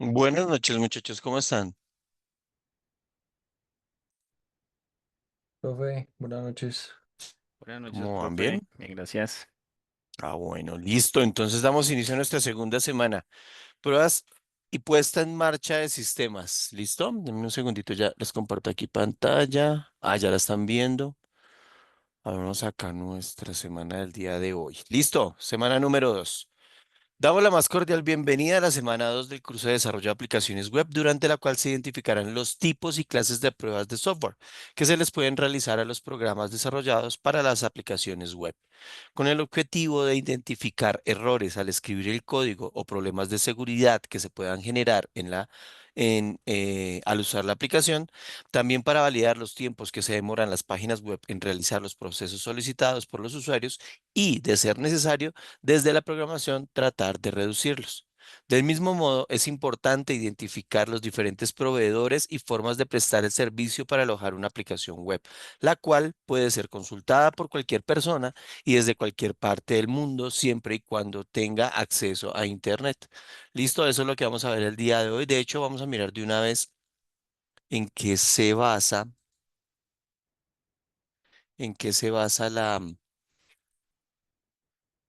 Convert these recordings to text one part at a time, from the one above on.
Buenas noches, muchachos, ¿cómo están? Profe, buenas noches. Buenas noches, ¿Cómo van profe. bien? Bien, gracias. Bueno, listo. Entonces damos inicio a nuestra segunda semana. Pruebas y puesta en marcha de sistemas. ¿Listo? Denme un segundito, ya les comparto aquí pantalla. Ya la están viendo. Vamos acá nuestra semana del día de hoy. ¿Listo? Semana número 2. Damos la más cordial bienvenida a la semana 2 del curso de desarrollo de aplicaciones web, durante la cual se identificarán los tipos y clases de pruebas de software que se les pueden realizar a los programas desarrollados para las aplicaciones web, con el objetivo de identificar errores al escribir el código o problemas de seguridad que se puedan generar al usar la aplicación, también para validar los tiempos que se demoran las páginas web en realizar los procesos solicitados por los usuarios y, de ser necesario, desde la programación tratar de reducirlos. Del mismo modo, es importante identificar los diferentes proveedores y formas de prestar el servicio para alojar una aplicación web, la cual puede ser consultada por cualquier persona y desde cualquier parte del mundo, siempre y cuando tenga acceso a Internet. Listo, eso es lo que vamos a ver el día de hoy. De hecho, vamos a mirar de una vez en qué se basa, en qué se basa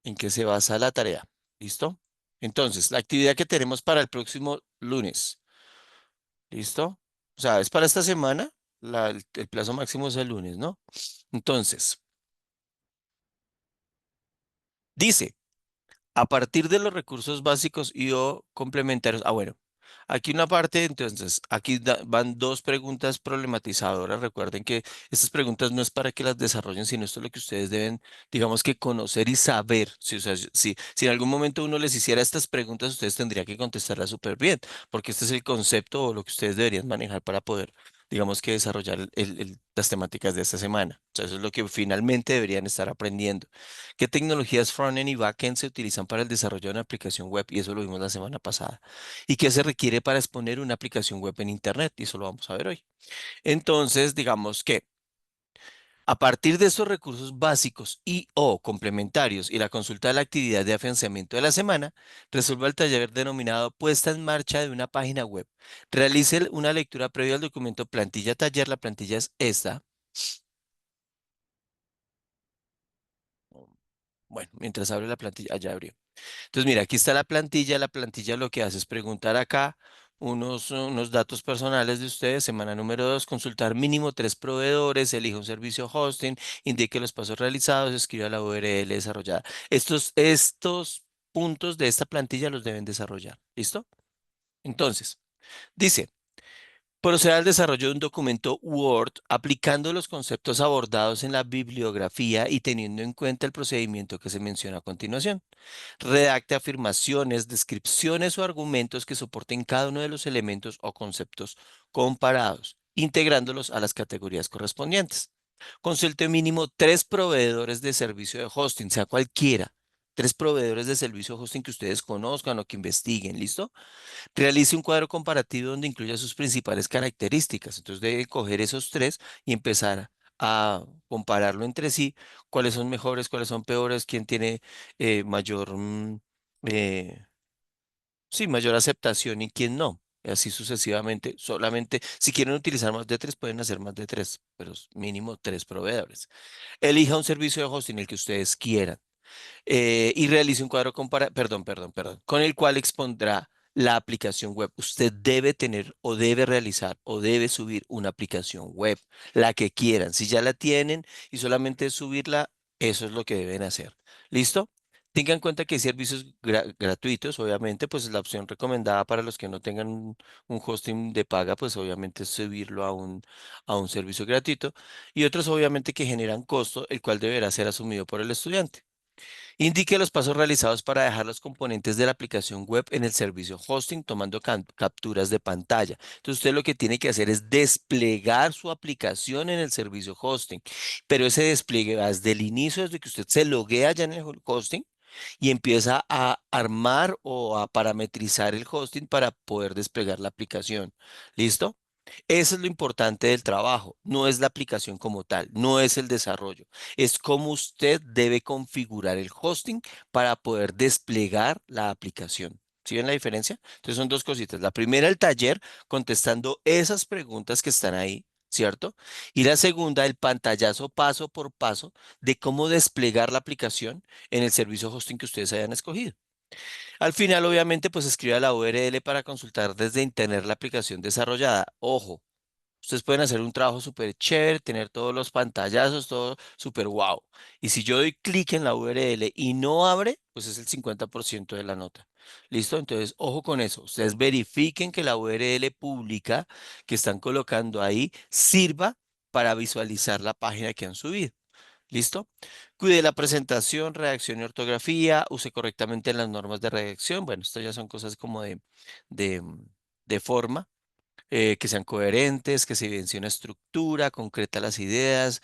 en qué se basa la tarea. ¿Listo? Entonces, la actividad que tenemos para el próximo lunes. ¿Listo? O sea, es para esta semana. El plazo máximo es el lunes, ¿no? Entonces, dice. A partir de los recursos básicos y o complementarios. Bueno, aquí una parte, entonces, aquí van dos preguntas problematizadoras. Recuerden que estas preguntas no es para que las desarrollen, sino esto es lo que ustedes deben, digamos que conocer y saber. Si, o sea, si en algún momento uno les hiciera estas preguntas, ustedes tendrían que contestarlas súper bien, porque este es el concepto o lo que ustedes deberían manejar para poder, digamos que desarrollar las temáticas de esta semana. O sea, eso es lo que finalmente deberían estar aprendiendo. ¿Qué tecnologías frontend y backend se utilizan para el desarrollo de una aplicación web? Y eso lo vimos la semana pasada. ¿Y qué se requiere para exponer una aplicación web en Internet? Y eso lo vamos a ver hoy. Entonces, digamos que a partir de estos recursos básicos y o complementarios y la consulta de la actividad de afianzamiento de la semana, resuelva el taller denominado Puesta en marcha de una página web. Realice una lectura previa al documento plantilla taller. La plantilla es esta. Bueno, mientras abre la plantilla, ya abrió. Entonces, mira, aquí está la plantilla. La plantilla lo que hace es preguntar acá unos datos personales de ustedes. Semana número 2, consultar mínimo 3 proveedores, elija un servicio hosting, indique los pasos realizados, escriba la URL desarrollada. Estos puntos de esta plantilla los deben desarrollar. ¿Listo? Entonces, dice. Proceder al desarrollo de un documento Word aplicando los conceptos abordados en la bibliografía y teniendo en cuenta el procedimiento que se menciona a continuación. Redacte afirmaciones, descripciones o argumentos que soporten cada uno de los elementos o conceptos comparados, integrándolos a las categorías correspondientes. Consulte mínimo 3 proveedores de servicio de hosting, sea cualquiera. 3 proveedores de servicio de hosting que ustedes conozcan o que investiguen, ¿listo? Realice un cuadro comparativo donde incluya sus principales características. Entonces debe coger esos tres y empezar a compararlo entre sí, cuáles son mejores, cuáles son peores, quién tiene mayor, eh, sí, mayor aceptación y quién no. Y así sucesivamente. Solamente, si quieren utilizar más de 3, pueden hacer más de 3, pero mínimo 3 proveedores. Elija un servicio de hosting, el que ustedes quieran, y realice un cuadro perdón, con el cual expondrá la aplicación web. Usted debe tener o debe realizar o debe subir una aplicación web, la que quieran. Si ya la tienen y solamente es subirla, eso es lo que deben hacer. ¿Listo? Tengan en cuenta que hay servicios gratuitos, obviamente, pues la opción recomendada para los que no tengan un hosting de paga, pues obviamente es subirlo a un servicio gratuito, y otros obviamente que generan costo, el cual deberá ser asumido por el estudiante. Indique los pasos realizados para dejar los componentes de la aplicación web en el servicio hosting tomando capturas de pantalla. Entonces usted lo que tiene que hacer es desplegar su aplicación en el servicio hosting, pero ese despliegue va desde el inicio, desde que usted se loguea ya en el hosting y empieza a armar o a parametrizar el hosting para poder desplegar la aplicación. ¿Listo? Eso es lo importante del trabajo, no es la aplicación como tal, no es el desarrollo, es cómo usted debe configurar el hosting para poder desplegar la aplicación. ¿Sí ven la diferencia? Entonces son dos cositas. La primera, el taller contestando esas preguntas que están ahí, ¿cierto? Y la segunda, el pantallazo paso por paso de cómo desplegar la aplicación en el servicio hosting que ustedes hayan escogido. Al final, obviamente, pues escriba la URL para consultar desde Internet la aplicación desarrollada. Ojo. Ustedes pueden hacer un trabajo súper chévere, tener todos los pantallazos, todo súper wow. Y si yo doy clic en la URL y no abre, pues es el 50% de la nota. ¿Listo? Entonces, ojo con eso. Ustedes verifiquen que la URL pública que están colocando ahí sirva para visualizar la página que han subido. ¿Listo? Cuide la presentación, redacción y ortografía, use correctamente las normas de redacción. Bueno, esto ya son cosas como de, de forma que sean coherentes, que se evidencie una estructura, concreta las ideas,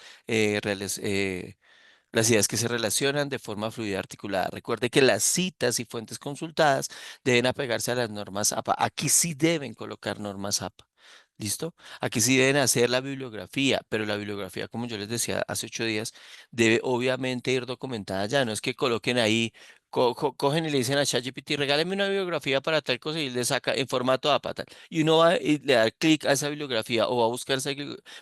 las ideas que se relacionan de forma fluida y articulada. Recuerde que las citas y fuentes consultadas deben apegarse a las normas APA. Aquí sí deben colocar normas APA. ¿Listo? Aquí sí deben hacer la bibliografía, pero la bibliografía, como yo les decía hace 8 días, debe obviamente ir documentada ya. No es que coloquen ahí, cogen y le dicen a ChatGPT, regáleme una bibliografía para tal cosa y le saca en formato APA tal. Y uno va y le da clic a esa bibliografía o va a buscar esa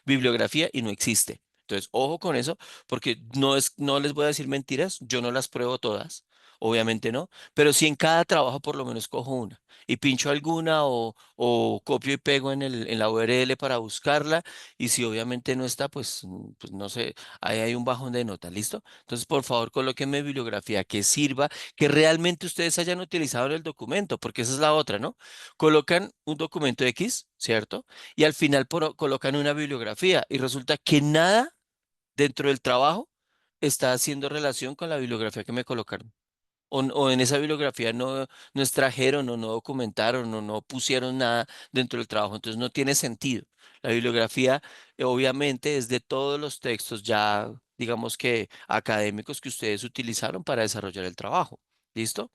bibliografía y no existe. Entonces, ojo con eso porque no les voy a decir mentiras, yo no las pruebo todas, obviamente no, pero sí en cada trabajo por lo menos cojo una y pincho alguna o copio y pego en la URL para buscarla y si obviamente no está, pues, pues no sé, ahí hay un bajón de nota, ¿listo? Entonces, por favor, colóquenme bibliografía que sirva, que realmente ustedes hayan utilizado en el documento, porque esa es la otra, ¿no? Colocan un documento X, ¿cierto? Y al final colocan una bibliografía y resulta que nada dentro del trabajo está haciendo relación con la bibliografía que me colocaron. O en esa bibliografía no extrajeron o no documentaron o no pusieron nada dentro del trabajo. Entonces no tiene sentido. La bibliografía obviamente es de todos los textos ya, digamos que académicos que ustedes utilizaron para desarrollar el trabajo. ¿Listo?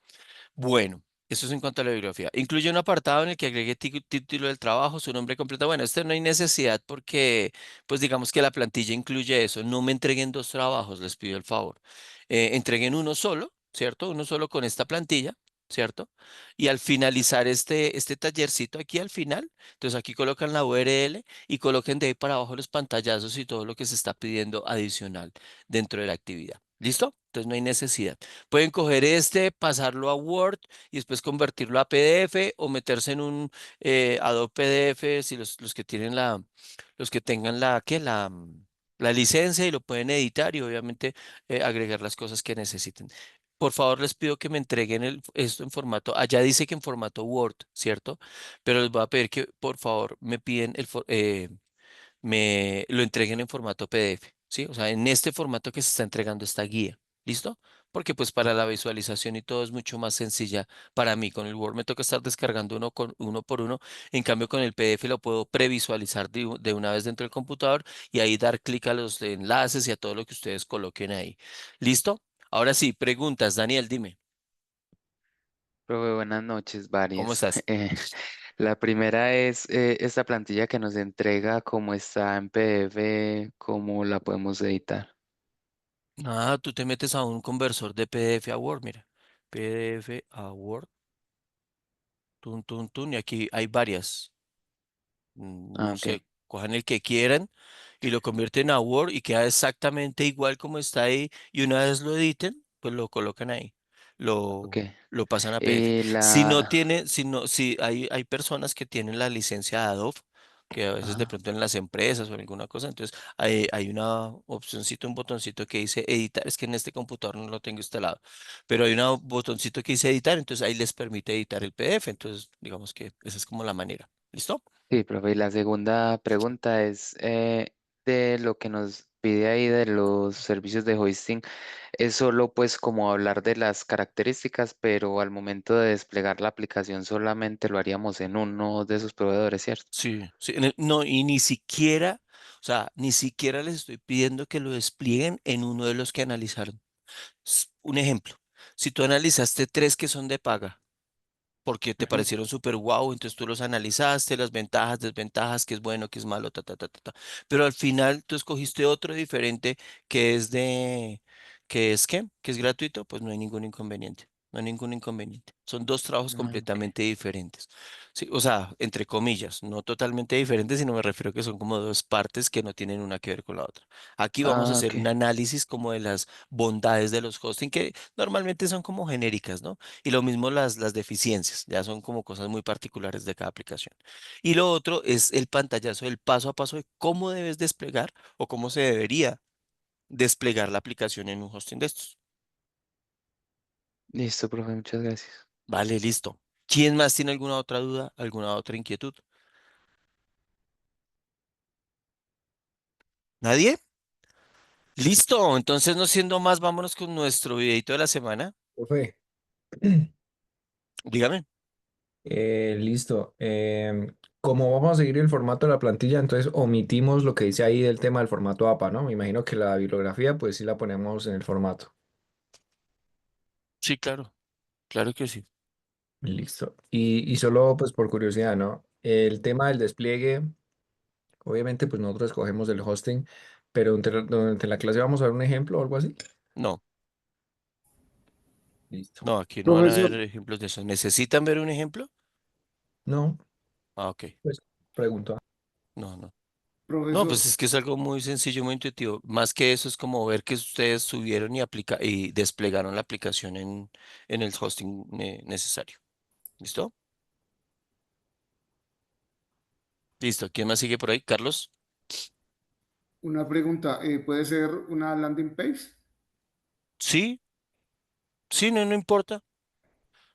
Bueno, eso es en cuanto a la bibliografía. Incluye un apartado en el que agregue título del trabajo, su nombre completo. Bueno, este no hay necesidad porque, pues digamos que la plantilla incluye eso. No me entreguen dos trabajos, les pido el favor. Entreguen uno solo, ¿cierto? Uno solo con esta plantilla, ¿cierto? Y al finalizar este tallercito aquí al final, entonces aquí colocan la URL y coloquen de ahí para abajo los pantallazos y todo lo que se está pidiendo adicional dentro de la actividad. ¿Listo? Entonces no hay necesidad. Pueden coger este, pasarlo a Word y después convertirlo a PDF o meterse en un Adobe PDF si los que tienen los que tengan la licencia y lo pueden editar y obviamente agregar las cosas que necesiten. Por favor, les pido que me entreguen esto en formato, allá dice que en formato Word, ¿cierto? Pero les voy a pedir que por favor me piden me lo entreguen en formato PDF, ¿sí? O sea, en este formato que se está entregando esta guía, ¿listo? Porque pues para la visualización y todo es mucho más sencilla para mí. Con el Word me toca estar descargando uno por uno. En cambio, con el PDF lo puedo previsualizar de una vez dentro del computador y ahí dar clic a los enlaces y a todo lo que ustedes coloquen ahí. ¿Listo? Ahora sí, preguntas. Daniel, dime, Profe, buenas noches, ¿cómo varias. estás? La primera es esta plantilla que nos entrega, cómo está en PDF, cómo la podemos editar. Ah, tú te metes a un conversor de PDF a Word, mira. PDF a Word. Tun, tun, tun, y aquí hay varias. Ah, No ok, sé, cojan el que quieran y lo convierten a Word y queda exactamente igual como está ahí. Y una vez lo editen, pues lo colocan ahí. ok. Lo pasan a PDF. Y Si no la... tiene, si no, si hay personas que tienen la licencia de Adobe, que a veces de Ajá. pronto en las empresas o en alguna cosa, entonces hay una opcióncito, un botoncito que dice editar. Es que en este computador no lo tengo instalado, pero hay un botoncito que dice editar, entonces ahí les permite editar el PDF. Entonces, digamos que esa es como la manera. ¿Listo? Sí, profe. Y la segunda pregunta es de lo que nos pide ahí de los servicios de hoisting. Es solo pues como hablar de las características, pero al momento de desplegar la aplicación solamente lo haríamos en uno de esos proveedores, ¿cierto? Sí, sí, no, y ni siquiera, o sea, ni siquiera les estoy pidiendo que lo desplieguen en uno de los que analizaron. Un ejemplo, si tú analizaste tres que son de paga, porque te Ujú. parecieron súper guau, entonces tú los analizaste, las ventajas, desventajas, qué es bueno, qué es malo, pero al final tú escogiste otro diferente que es de, que es qué, que es gratuito, pues no hay ningún inconveniente. No hay ningún inconveniente. Son dos trabajos Ah, ok. completamente diferentes. Sí, o sea, entre comillas, no totalmente diferentes, sino me refiero que son como dos partes que no tienen una que ver con la otra. Aquí vamos a Ah, hacer ok. un análisis como de las bondades de los hosting, que normalmente son como genéricas, ¿no? Y lo mismo las deficiencias, ya son como cosas muy particulares de cada aplicación. Y lo otro es el pantallazo, el paso a paso de cómo debes desplegar o cómo se debería desplegar la aplicación en un hosting de estos. Listo, profe, muchas gracias. Vale, listo. ¿Quién más tiene alguna otra duda, alguna otra inquietud? ¿Nadie? Listo. Entonces, no siendo más, vámonos con nuestro videito de la semana. Profe, Dígame. listo. Como vamos a seguir el formato de la plantilla, entonces omitimos lo que dice ahí del tema del formato APA, ¿no? Me imagino que la bibliografía, pues sí la ponemos en el formato. Sí, claro. Claro que sí. Listo. Y solo, pues por curiosidad, ¿no? El tema del despliegue, obviamente, pues nosotros escogemos el hosting, pero durante la clase vamos a ver un ejemplo o algo así. No, Listo. no, aquí no van a Profesor, haber ejemplos de eso. ¿Necesitan ver un ejemplo? No, Ah, ok. pues pregunto. No, no. No, profesor, pues es que es algo muy sencillo, muy intuitivo. Más que eso es como ver que ustedes subieron y desplegaron la aplicación en el hosting necesario. ¿Listo? Listo. ¿Quién más sigue por ahí? Carlos. una pregunta. ¿Puede ser una landing page? Sí, sí, no, no importa.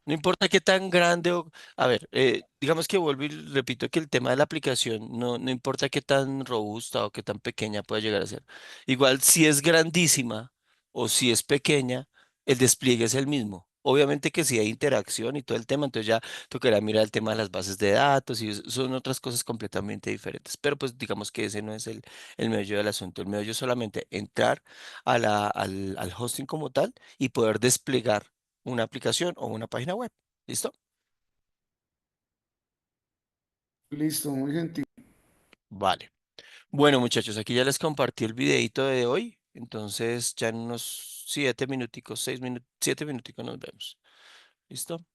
No importa qué tan grande o... A ver, digamos que vuelvo y repito que el tema de la aplicación no importa qué tan robusta o qué tan pequeña pueda llegar a ser. Igual si es grandísima o si es pequeña, el despliegue es el mismo. Obviamente que si hay interacción y todo el tema, entonces ya tocará mirar el tema de las bases de datos y son otras cosas completamente diferentes. Pero pues digamos que ese no es el meollo del asunto. El meollo es solamente entrar al hosting como tal y poder desplegar una aplicación o una página web. ¿Listo? Listo, muy gentil. Vale. Bueno, muchachos, aquí ya les compartí el videito de hoy. Entonces, ya en unos 7 minuticos, 6 minutos, 7 minuticos nos vemos. ¿Listo?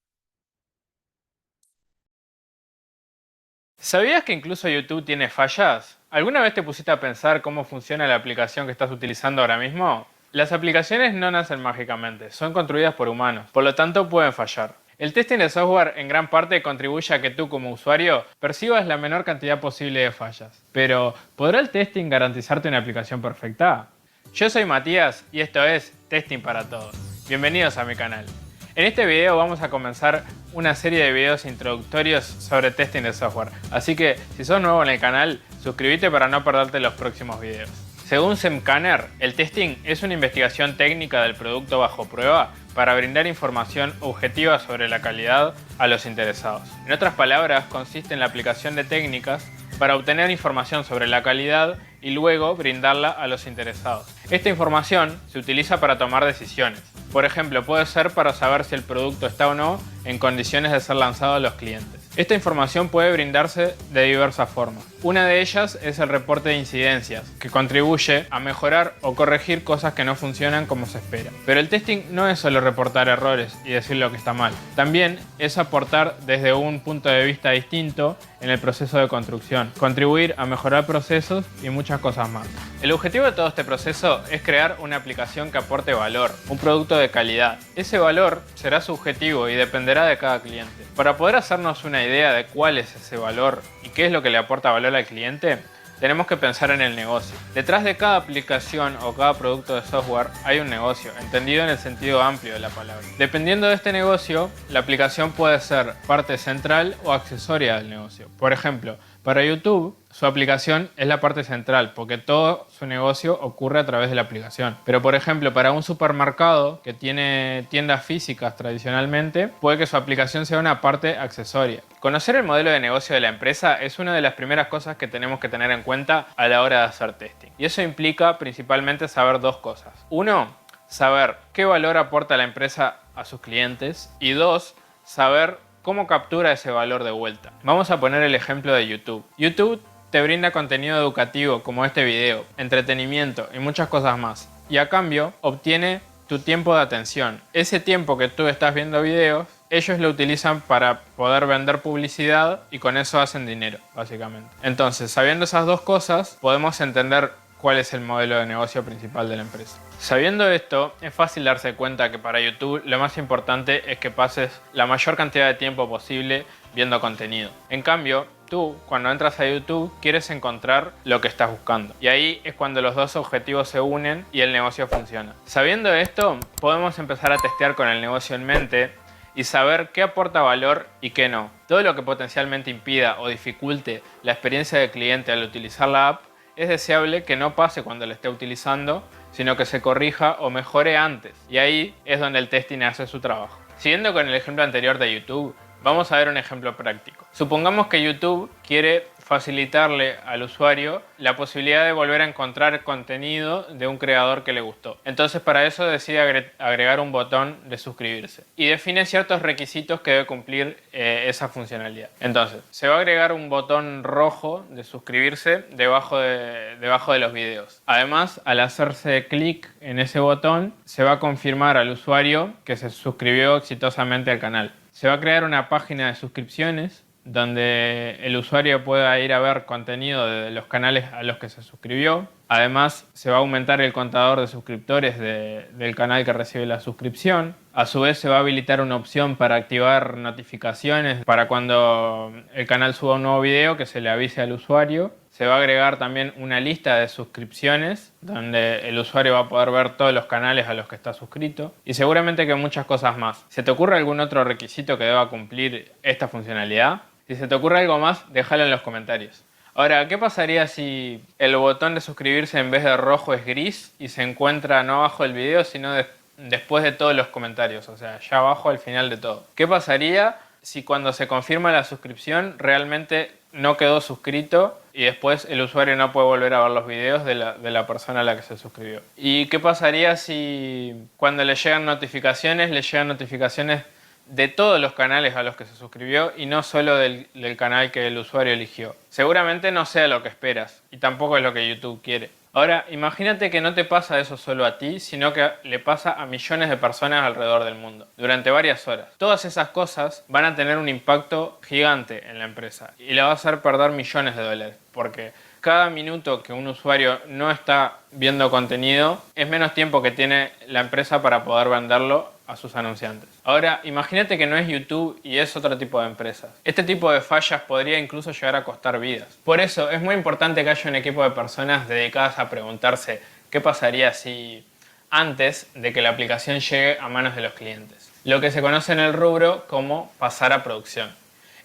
¿Sabías que incluso YouTube tiene fallas? ¿Alguna vez te pusiste a pensar cómo funciona la aplicación que estás utilizando ahora mismo? Las aplicaciones no nacen mágicamente, son construidas por humanos, por lo tanto pueden fallar. El testing de software en gran parte contribuye a que tú como usuario percibas la menor cantidad posible de fallas. Pero, ¿podrá el testing garantizarte una aplicación perfecta? Yo soy Matías y esto es Testing para Todos. Bienvenidos a mi canal. En este video vamos a comenzar una serie de videos introductorios sobre testing de software, así que si sos nuevo en el canal, suscríbete para no perderte los próximos videos. Según Semcanner, el testing es una investigación técnica del producto bajo prueba para brindar información objetiva sobre la calidad a los interesados. En otras palabras, consiste en la aplicación de técnicas para obtener información sobre la calidad y luego brindarla a los interesados. Esta información se utiliza para tomar decisiones. Por ejemplo, puede ser para saber si el producto está o no en condiciones de ser lanzado a los clientes. Esta información puede brindarse de diversas formas. Una de ellas es el reporte de incidencias, que contribuye a mejorar o corregir cosas que no funcionan como se espera. Pero el testing no es solo reportar errores y decir lo que está mal. También es aportar desde un punto de vista distinto en el proceso de construcción, contribuir a mejorar procesos y muchas cosas más. El objetivo de todo este proceso es crear una aplicación que aporte valor, un producto de calidad. Ese valor será subjetivo y dependerá de cada cliente. Para poder hacernos una idea de cuál es ese valor y qué es lo que le aporta valor al cliente, tenemos que pensar en el negocio. Detrás de cada aplicación o cada producto de software hay un negocio, entendido en el sentido amplio de la palabra. Dependiendo de este negocio, la aplicación puede ser parte central o accesoria del negocio. Por ejemplo, para YouTube, su aplicación es la parte central porque todo su negocio ocurre a través de la aplicación. Pero por ejemplo, para un supermercado que tiene tiendas físicas tradicionalmente, puede que su aplicación sea una parte accesoria. Conocer el modelo de negocio de la empresa es una de las primeras cosas que tenemos que tener en cuenta a la hora de hacer testing. Y eso implica principalmente saber dos cosas. Uno, saber qué valor aporta la empresa a sus clientes. Y dos, saber cómo captura ese valor de vuelta. Vamos a poner el ejemplo de YouTube. YouTube te brinda contenido educativo como este video, entretenimiento y muchas cosas más. Y a cambio obtiene tu tiempo de atención. Ese tiempo que tú estás viendo videos, ellos lo utilizan para poder vender publicidad y con eso hacen dinero, básicamente. Entonces, sabiendo esas dos cosas, podemos entender cuál es el modelo de negocio principal de la empresa. Sabiendo esto, es fácil darse cuenta que para YouTube lo más importante es que pases la mayor cantidad de tiempo posible viendo contenido. En cambio, tú, cuando entras a YouTube, quieres encontrar lo que estás buscando. Y ahí es cuando los dos objetivos se unen y el negocio funciona. Sabiendo esto, podemos empezar a testear con el negocio en mente y saber qué aporta valor y qué no. Todo lo que potencialmente impida o dificulte la experiencia del cliente al utilizar la app es deseable que no pase cuando la esté utilizando, sino que se corrija o mejore antes. Y ahí es donde el testing hace su trabajo. Siguiendo con el ejemplo anterior de YouTube, vamos a ver un ejemplo práctico. Supongamos que YouTube quiere facilitarle al usuario la posibilidad de volver a encontrar contenido de un creador que le gustó. Entonces para eso decide agregar un botón de suscribirse y define ciertos requisitos que debe cumplir esa funcionalidad. Entonces se va a agregar un botón rojo de suscribirse debajo de los videos. Además, al hacerse clic en ese botón, se va a confirmar al usuario que se suscribió exitosamente al canal. Se va a crear una página de suscripciones donde el usuario pueda ir a ver contenido de los canales a los que se suscribió. Además, se va a aumentar el contador de suscriptores del canal que recibe la suscripción. A su vez, se va a habilitar una opción para activar notificaciones para cuando el canal suba un nuevo video que se le avise al usuario. Se va a agregar también una lista de suscripciones donde el usuario va a poder ver todos los canales a los que está suscrito y seguramente que muchas cosas más. ¿Se te ocurre algún otro requisito que deba cumplir esta funcionalidad? Si se te ocurre algo más, déjalo en los comentarios. Ahora, ¿qué pasaría si el botón de suscribirse en vez de rojo es gris y se encuentra no abajo del video, sino después de todos los comentarios? O sea, ya abajo al final de todo. ¿Qué pasaría si cuando se confirma la suscripción realmente no quedó suscrito y después el usuario no puede volver a ver los videos de la persona a la que se suscribió? ¿Y qué pasaría si cuando le llegan notificaciones de todos los canales a los que se suscribió y no solo del canal que el usuario eligió? Seguramente no sea lo que esperas y tampoco es lo que YouTube quiere. Ahora, imagínate que no te pasa eso solo a ti, sino que le pasa a millones de personas alrededor del mundo, durante varias horas. Todas esas cosas van a tener un impacto gigante en la empresa y le va a hacer perder millones de dólares, porque cada minuto que un usuario no está viendo contenido es menos tiempo que tiene la empresa para poder venderlo a sus anunciantes. Ahora, imagínate que no es YouTube y es otro tipo de empresas. Este tipo de fallas podría incluso llegar a costar vidas. Por eso es muy importante que haya un equipo de personas dedicadas a preguntarse qué pasaría si antes de que la aplicación llegue a manos de los clientes. Lo que se conoce en el rubro como pasar a producción.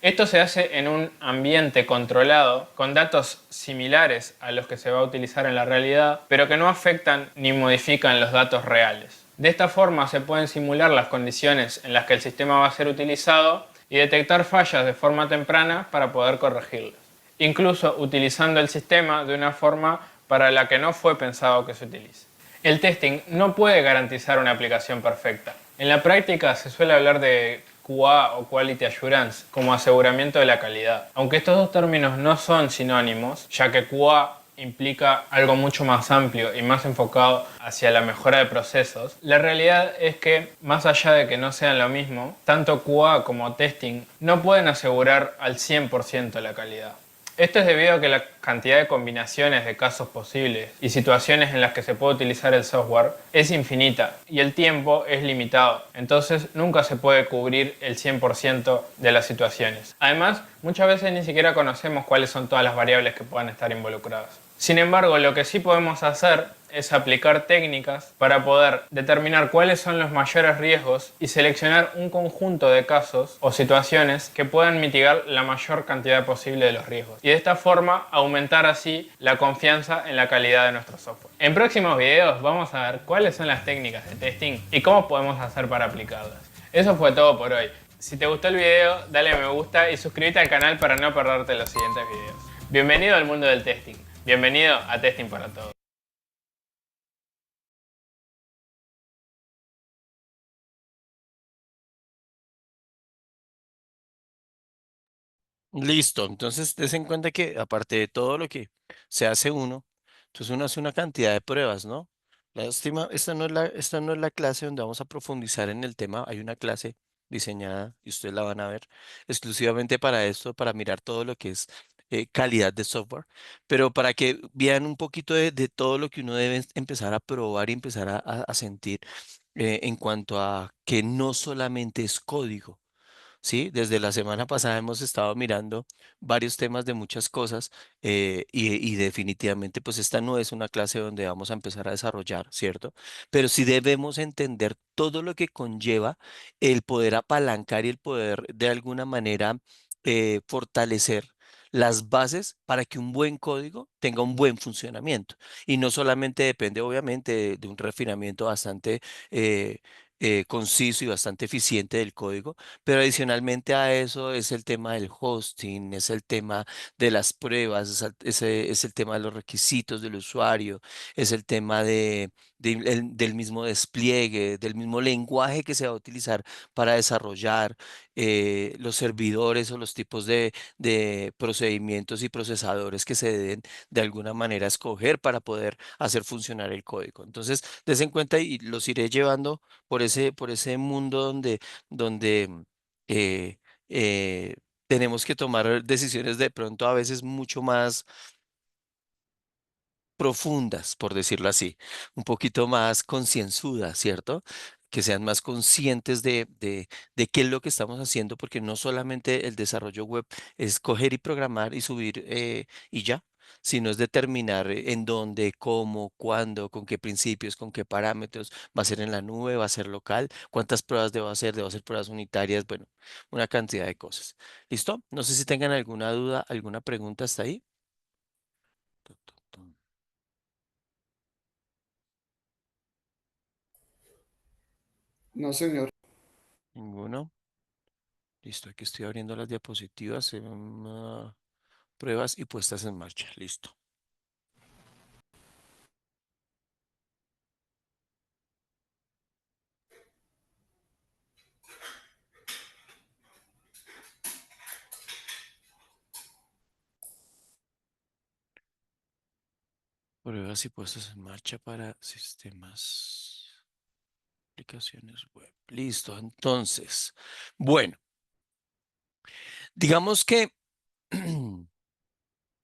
Esto se hace en un ambiente controlado, con datos similares a los que se va a utilizar en la realidad, pero que no afectan ni modifican los datos reales. De esta forma se pueden simular las condiciones en las que el sistema va a ser utilizado y detectar fallas de forma temprana para poder corregirlas, incluso utilizando el sistema de una forma para la que no fue pensado que se utilice. El testing no puede garantizar una aplicación perfecta. En la práctica se suele hablar de QA o Quality Assurance como aseguramiento de la calidad. Aunque estos dos términos no son sinónimos, ya que QA implica algo mucho más amplio y más enfocado hacia la mejora de procesos, la realidad es que, más allá de que no sean lo mismo, tanto QA como testing no pueden asegurar al 100% la calidad. Esto es debido a que la cantidad de combinaciones de casos posibles y situaciones en las que se puede utilizar el software es infinita y el tiempo es limitado, entonces nunca se puede cubrir el 100% de las situaciones. Además, muchas veces ni siquiera conocemos cuáles son todas las variables que puedan estar involucradas. Sin embargo, lo que sí podemos hacer es aplicar técnicas para poder determinar cuáles son los mayores riesgos y seleccionar un conjunto de casos o situaciones que puedan mitigar la mayor cantidad posible de los riesgos y de esta forma aumentar así la confianza en la calidad de nuestro software. En próximos videos vamos a ver cuáles son las técnicas de testing y cómo podemos hacer para aplicarlas. Eso fue todo por hoy. Si te gustó el video, dale a me gusta y suscríbete al canal para no perderte los siguientes videos. Bienvenido al mundo del testing. Bienvenido a Testing para Todos. Listo, entonces des en cuenta que aparte de todo lo que se hace uno, entonces uno hace una cantidad de pruebas, ¿no? Lástima, esta no es la clase donde vamos a profundizar en el tema. Hay una clase diseñada y ustedes la van a ver exclusivamente para esto, para mirar todo lo que es calidad de software, pero para que vean un poquito de todo lo que uno debe empezar a probar y empezar a sentir en cuanto a que no solamente es código. Sí, desde la semana pasada hemos estado mirando varios temas de muchas cosas y definitivamente pues esta no es una clase donde vamos a empezar a desarrollar, ¿cierto? Pero sí debemos entender todo lo que conlleva el poder apalancar y el poder de alguna manera fortalecer las bases para que un buen código tenga un buen funcionamiento. Y no solamente depende obviamente de un refinamiento bastante conciso y bastante eficiente del código, pero adicionalmente a eso es el tema del hosting, es el tema de las pruebas, es el tema de los requisitos del usuario, es el tema del mismo despliegue, del mismo lenguaje que se va a utilizar para desarrollar los servidores o los tipos de procedimientos y procesadores que se deben de alguna manera escoger para poder hacer funcionar el código. Entonces, des en cuenta y los iré llevando por ese mundo donde eh, eh, tenemos que tomar decisiones de pronto a veces mucho más profundas, por decirlo así, un poquito más concienzudas, ¿cierto? Que sean más conscientes de qué es lo que estamos haciendo, porque no solamente el desarrollo web es coger y programar y subir y ya, sino es determinar en dónde, cómo, cuándo, con qué principios, con qué parámetros, va a ser en la nube, va a ser local, cuántas pruebas debo hacer pruebas unitarias, bueno, una cantidad de cosas. ¿Listo? No sé si tengan alguna duda, alguna pregunta hasta ahí. Tu, tu, tu. No, señor. Ninguno. Listo, aquí estoy abriendo las diapositivas, pruebas y puestas en marcha. Listo. Pruebas y puestas en marcha para sistemas, aplicaciones web. Listo, entonces, bueno, digamos que,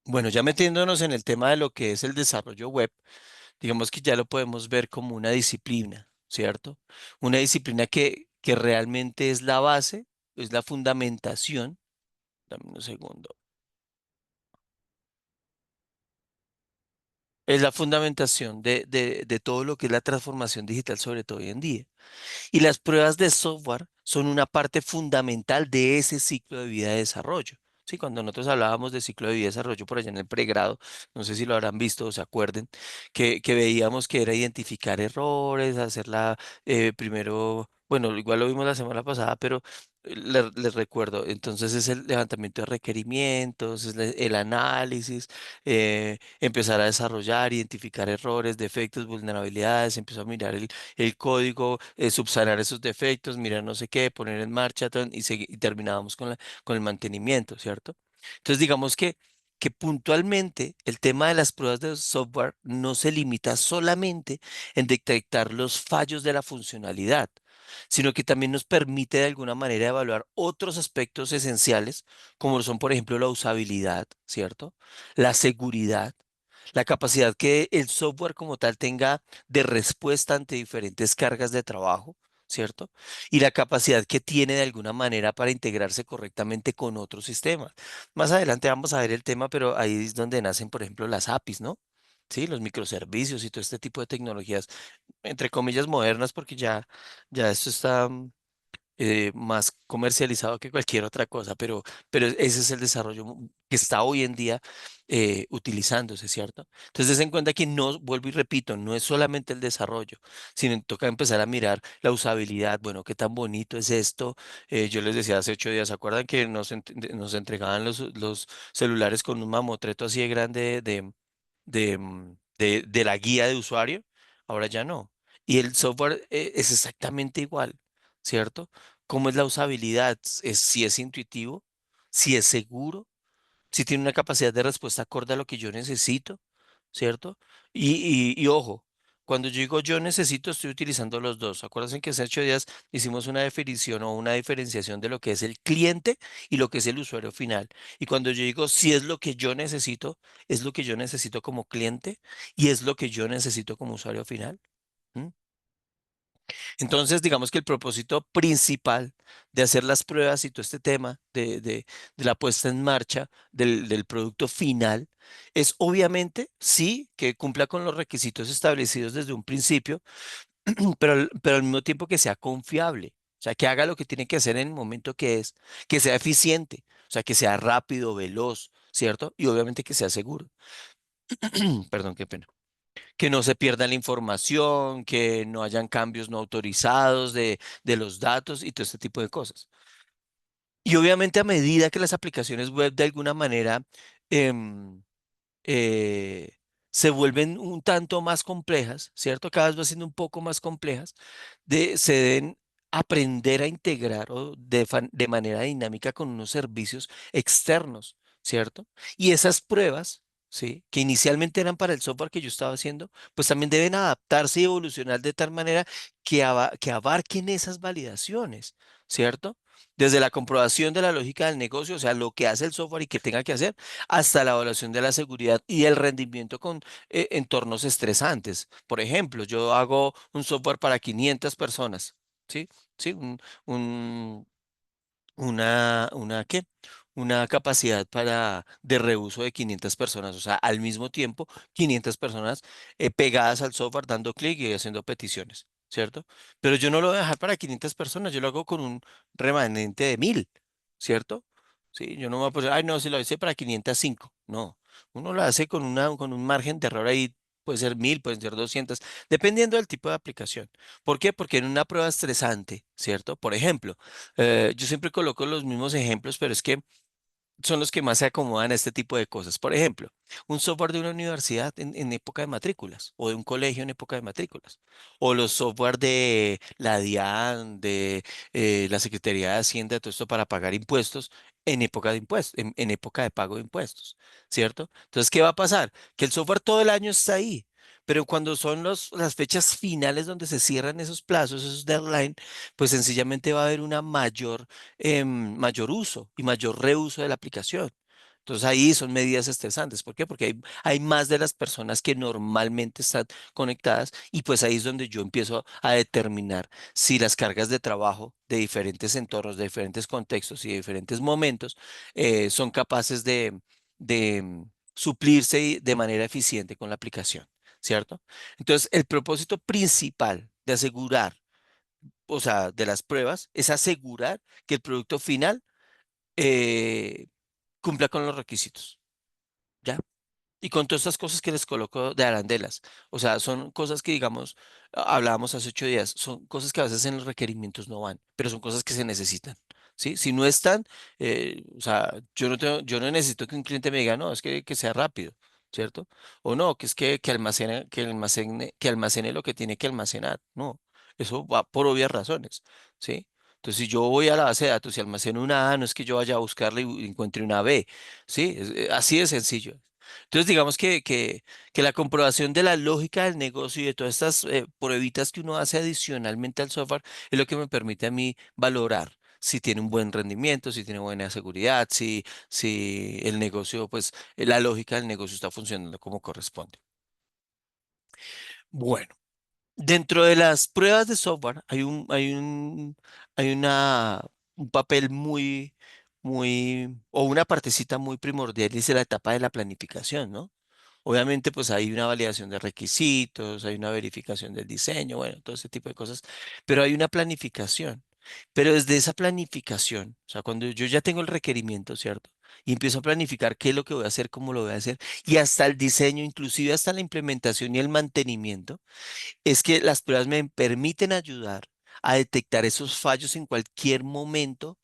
bueno, ya metiéndonos en el tema de lo que es el desarrollo web, digamos que ya lo podemos ver como una disciplina, ¿cierto? Una disciplina que realmente es la base, es la fundamentación. Dame un segundo. Es la fundamentación de todo lo que es la transformación digital, sobre todo hoy en día. Y las pruebas de software son una parte fundamental de ese ciclo de vida de desarrollo. Sí, cuando nosotros hablábamos de ciclo de vida de desarrollo por allá en el pregrado, no sé si lo habrán visto o se acuerden, que veíamos que era identificar errores, hacerla primero, bueno, igual lo vimos la semana pasada, pero les recuerdo, entonces es el levantamiento de requerimientos, es el análisis, empezar a desarrollar, identificar errores, defectos, vulnerabilidades, empezar a mirar el código, subsanar esos defectos, mirar no sé qué, poner en marcha y terminábamos con el mantenimiento, ¿cierto? Entonces, digamos que puntualmente el tema de las pruebas de software no se limita solamente en detectar los fallos de la funcionalidad, sino que también nos permite de alguna manera evaluar otros aspectos esenciales, como lo son, por ejemplo, la usabilidad, ¿cierto? La seguridad, la capacidad que el software como tal tenga de respuesta ante diferentes cargas de trabajo, ¿cierto? Y la capacidad que tiene de alguna manera para integrarse correctamente con otros sistemas. Más adelante vamos a ver el tema, pero ahí es donde nacen, por ejemplo, las APIs, ¿no? Sí, los microservicios y todo este tipo de tecnologías, entre comillas, modernas, porque ya esto está más comercializado que cualquier otra cosa, pero ese es el desarrollo que está hoy en día utilizándose, ¿cierto? Entonces, den en cuenta que no, vuelvo y repito, no es solamente el desarrollo, sino toca empezar a mirar la usabilidad, bueno, qué tan bonito es esto. Yo les decía hace 8 días, ¿se acuerdan que nos entregaban los celulares con un mamotreto así de grande de la guía de usuario? Ahora ya no. Y el software es exactamente igual, ¿cierto? ¿Cómo es la usabilidad? Si es intuitivo, si es seguro, si tiene una capacidad de respuesta acorde a lo que yo necesito, ¿cierto? Y ojo, Cuando yo digo yo necesito, estoy utilizando los dos. Acuérdense que hace 8 días hicimos una definición o una diferenciación de lo que es el cliente y lo que es el usuario final. Y cuando yo digo si es lo que yo necesito, es lo que yo necesito como cliente y es lo que yo necesito como usuario final. ¿M? Entonces, digamos que el propósito principal de hacer las pruebas y todo este tema de la puesta en marcha del producto final es obviamente, sí, que cumpla con los requisitos establecidos desde un principio, pero al mismo tiempo que sea confiable. O sea, que haga lo que tiene que hacer en el momento que sea eficiente, o sea, que sea rápido, veloz, ¿cierto? Y obviamente que sea seguro. Perdón, qué pena. Que no se pierda la información, que no hayan cambios no autorizados de los datos y todo este tipo de cosas. Y obviamente a medida que las aplicaciones web de alguna manera em, eh, se vuelven un tanto más complejas, ¿cierto? Cada vez va siendo un poco más complejas, se deben aprender a integrar de manera dinámica con unos servicios externos, ¿cierto? Y esas pruebas, ¿sí? Que inicialmente eran para el software que yo estaba haciendo, pues también deben adaptarse y evolucionar de tal manera que abarquen esas validaciones, ¿cierto? Desde la comprobación de la lógica del negocio, o sea, lo que hace el software y que tenga que hacer, hasta la evaluación de la seguridad y el rendimiento con entornos estresantes. Por ejemplo, yo hago un software para 500 personas, ¿sí? Sí, un- ¿qué? Una capacidad de reuso de 500 personas, o sea, al mismo tiempo, 500 personas pegadas al software dando clic y haciendo peticiones, ¿cierto? Pero yo no lo voy a dejar para 500 personas, yo lo hago con un remanente de 1000, ¿cierto? Sí, yo no me voy a poner, ay, no, si lo hice para 505, no, uno lo hace con un margen de error ahí, puede ser 1000, pueden ser 200, dependiendo del tipo de aplicación. ¿Por qué? Porque en una prueba estresante, ¿cierto? Por ejemplo, yo siempre coloco los mismos ejemplos, pero es que son los que más se acomodan a este tipo de cosas. Por ejemplo, un software de una universidad en época de matrículas o de un colegio en época de matrículas. O los software de la DIAN, de la Secretaría de Hacienda, todo esto para pagar impuestos en época de impuestos, en época de pago de impuestos, ¿cierto? Entonces, ¿qué va a pasar? Que el software todo el año está ahí. Pero cuando son las fechas finales donde se cierran esos plazos, esos deadline, pues sencillamente va a haber una mayor uso y mayor reuso de la aplicación. Entonces ahí son medidas estresantes. ¿Por qué? Porque hay más de las personas que normalmente están conectadas y pues ahí es donde yo empiezo a determinar si las cargas de trabajo de diferentes entornos, de diferentes contextos y de diferentes momentos son capaces de suplirse de manera eficiente con la aplicación, ¿cierto? Entonces el propósito principal de asegurar, o sea, de las pruebas, es asegurar que el producto final eh, cumpla con los requisitos, ¿ya? Y con todas estas cosas que les coloco de arandelas. O sea, son cosas que, digamos, hablábamos hace 8 días, son cosas que a veces en los requerimientos no van, pero son cosas que se necesitan, ¿sí? Si no están, o sea, yo no necesito que un cliente me diga, no, es que sea rápido, ¿cierto? O no, que es que almacene lo que tiene que almacenar. No, eso va por obvias razones, ¿sí? Entonces, si yo voy a la base de datos y almaceno una A, no es que yo vaya a buscarla y encuentre una B, ¿sí? Así de sencillo. Entonces, digamos que la comprobación de la lógica del negocio y de todas estas pruebitas que uno hace adicionalmente al software es lo que me permite a mí valorar si tiene un buen rendimiento, si tiene buena seguridad, si el negocio, pues la lógica del negocio está funcionando como corresponde. Bueno, dentro de las pruebas de software hay un papel o una partecita muy primordial, y es la etapa de la planificación, ¿no? Obviamente, pues hay una validación de requisitos, hay una verificación del diseño, bueno, todo ese tipo de cosas, pero hay una planificación. Pero desde esa planificación, o sea, cuando yo ya tengo el requerimiento, ¿cierto? Y empiezo a planificar qué es lo que voy a hacer, cómo lo voy a hacer, y hasta el diseño, inclusive hasta la implementación y el mantenimiento, es que las pruebas me permiten ayudar a detectar esos fallos en cualquier momento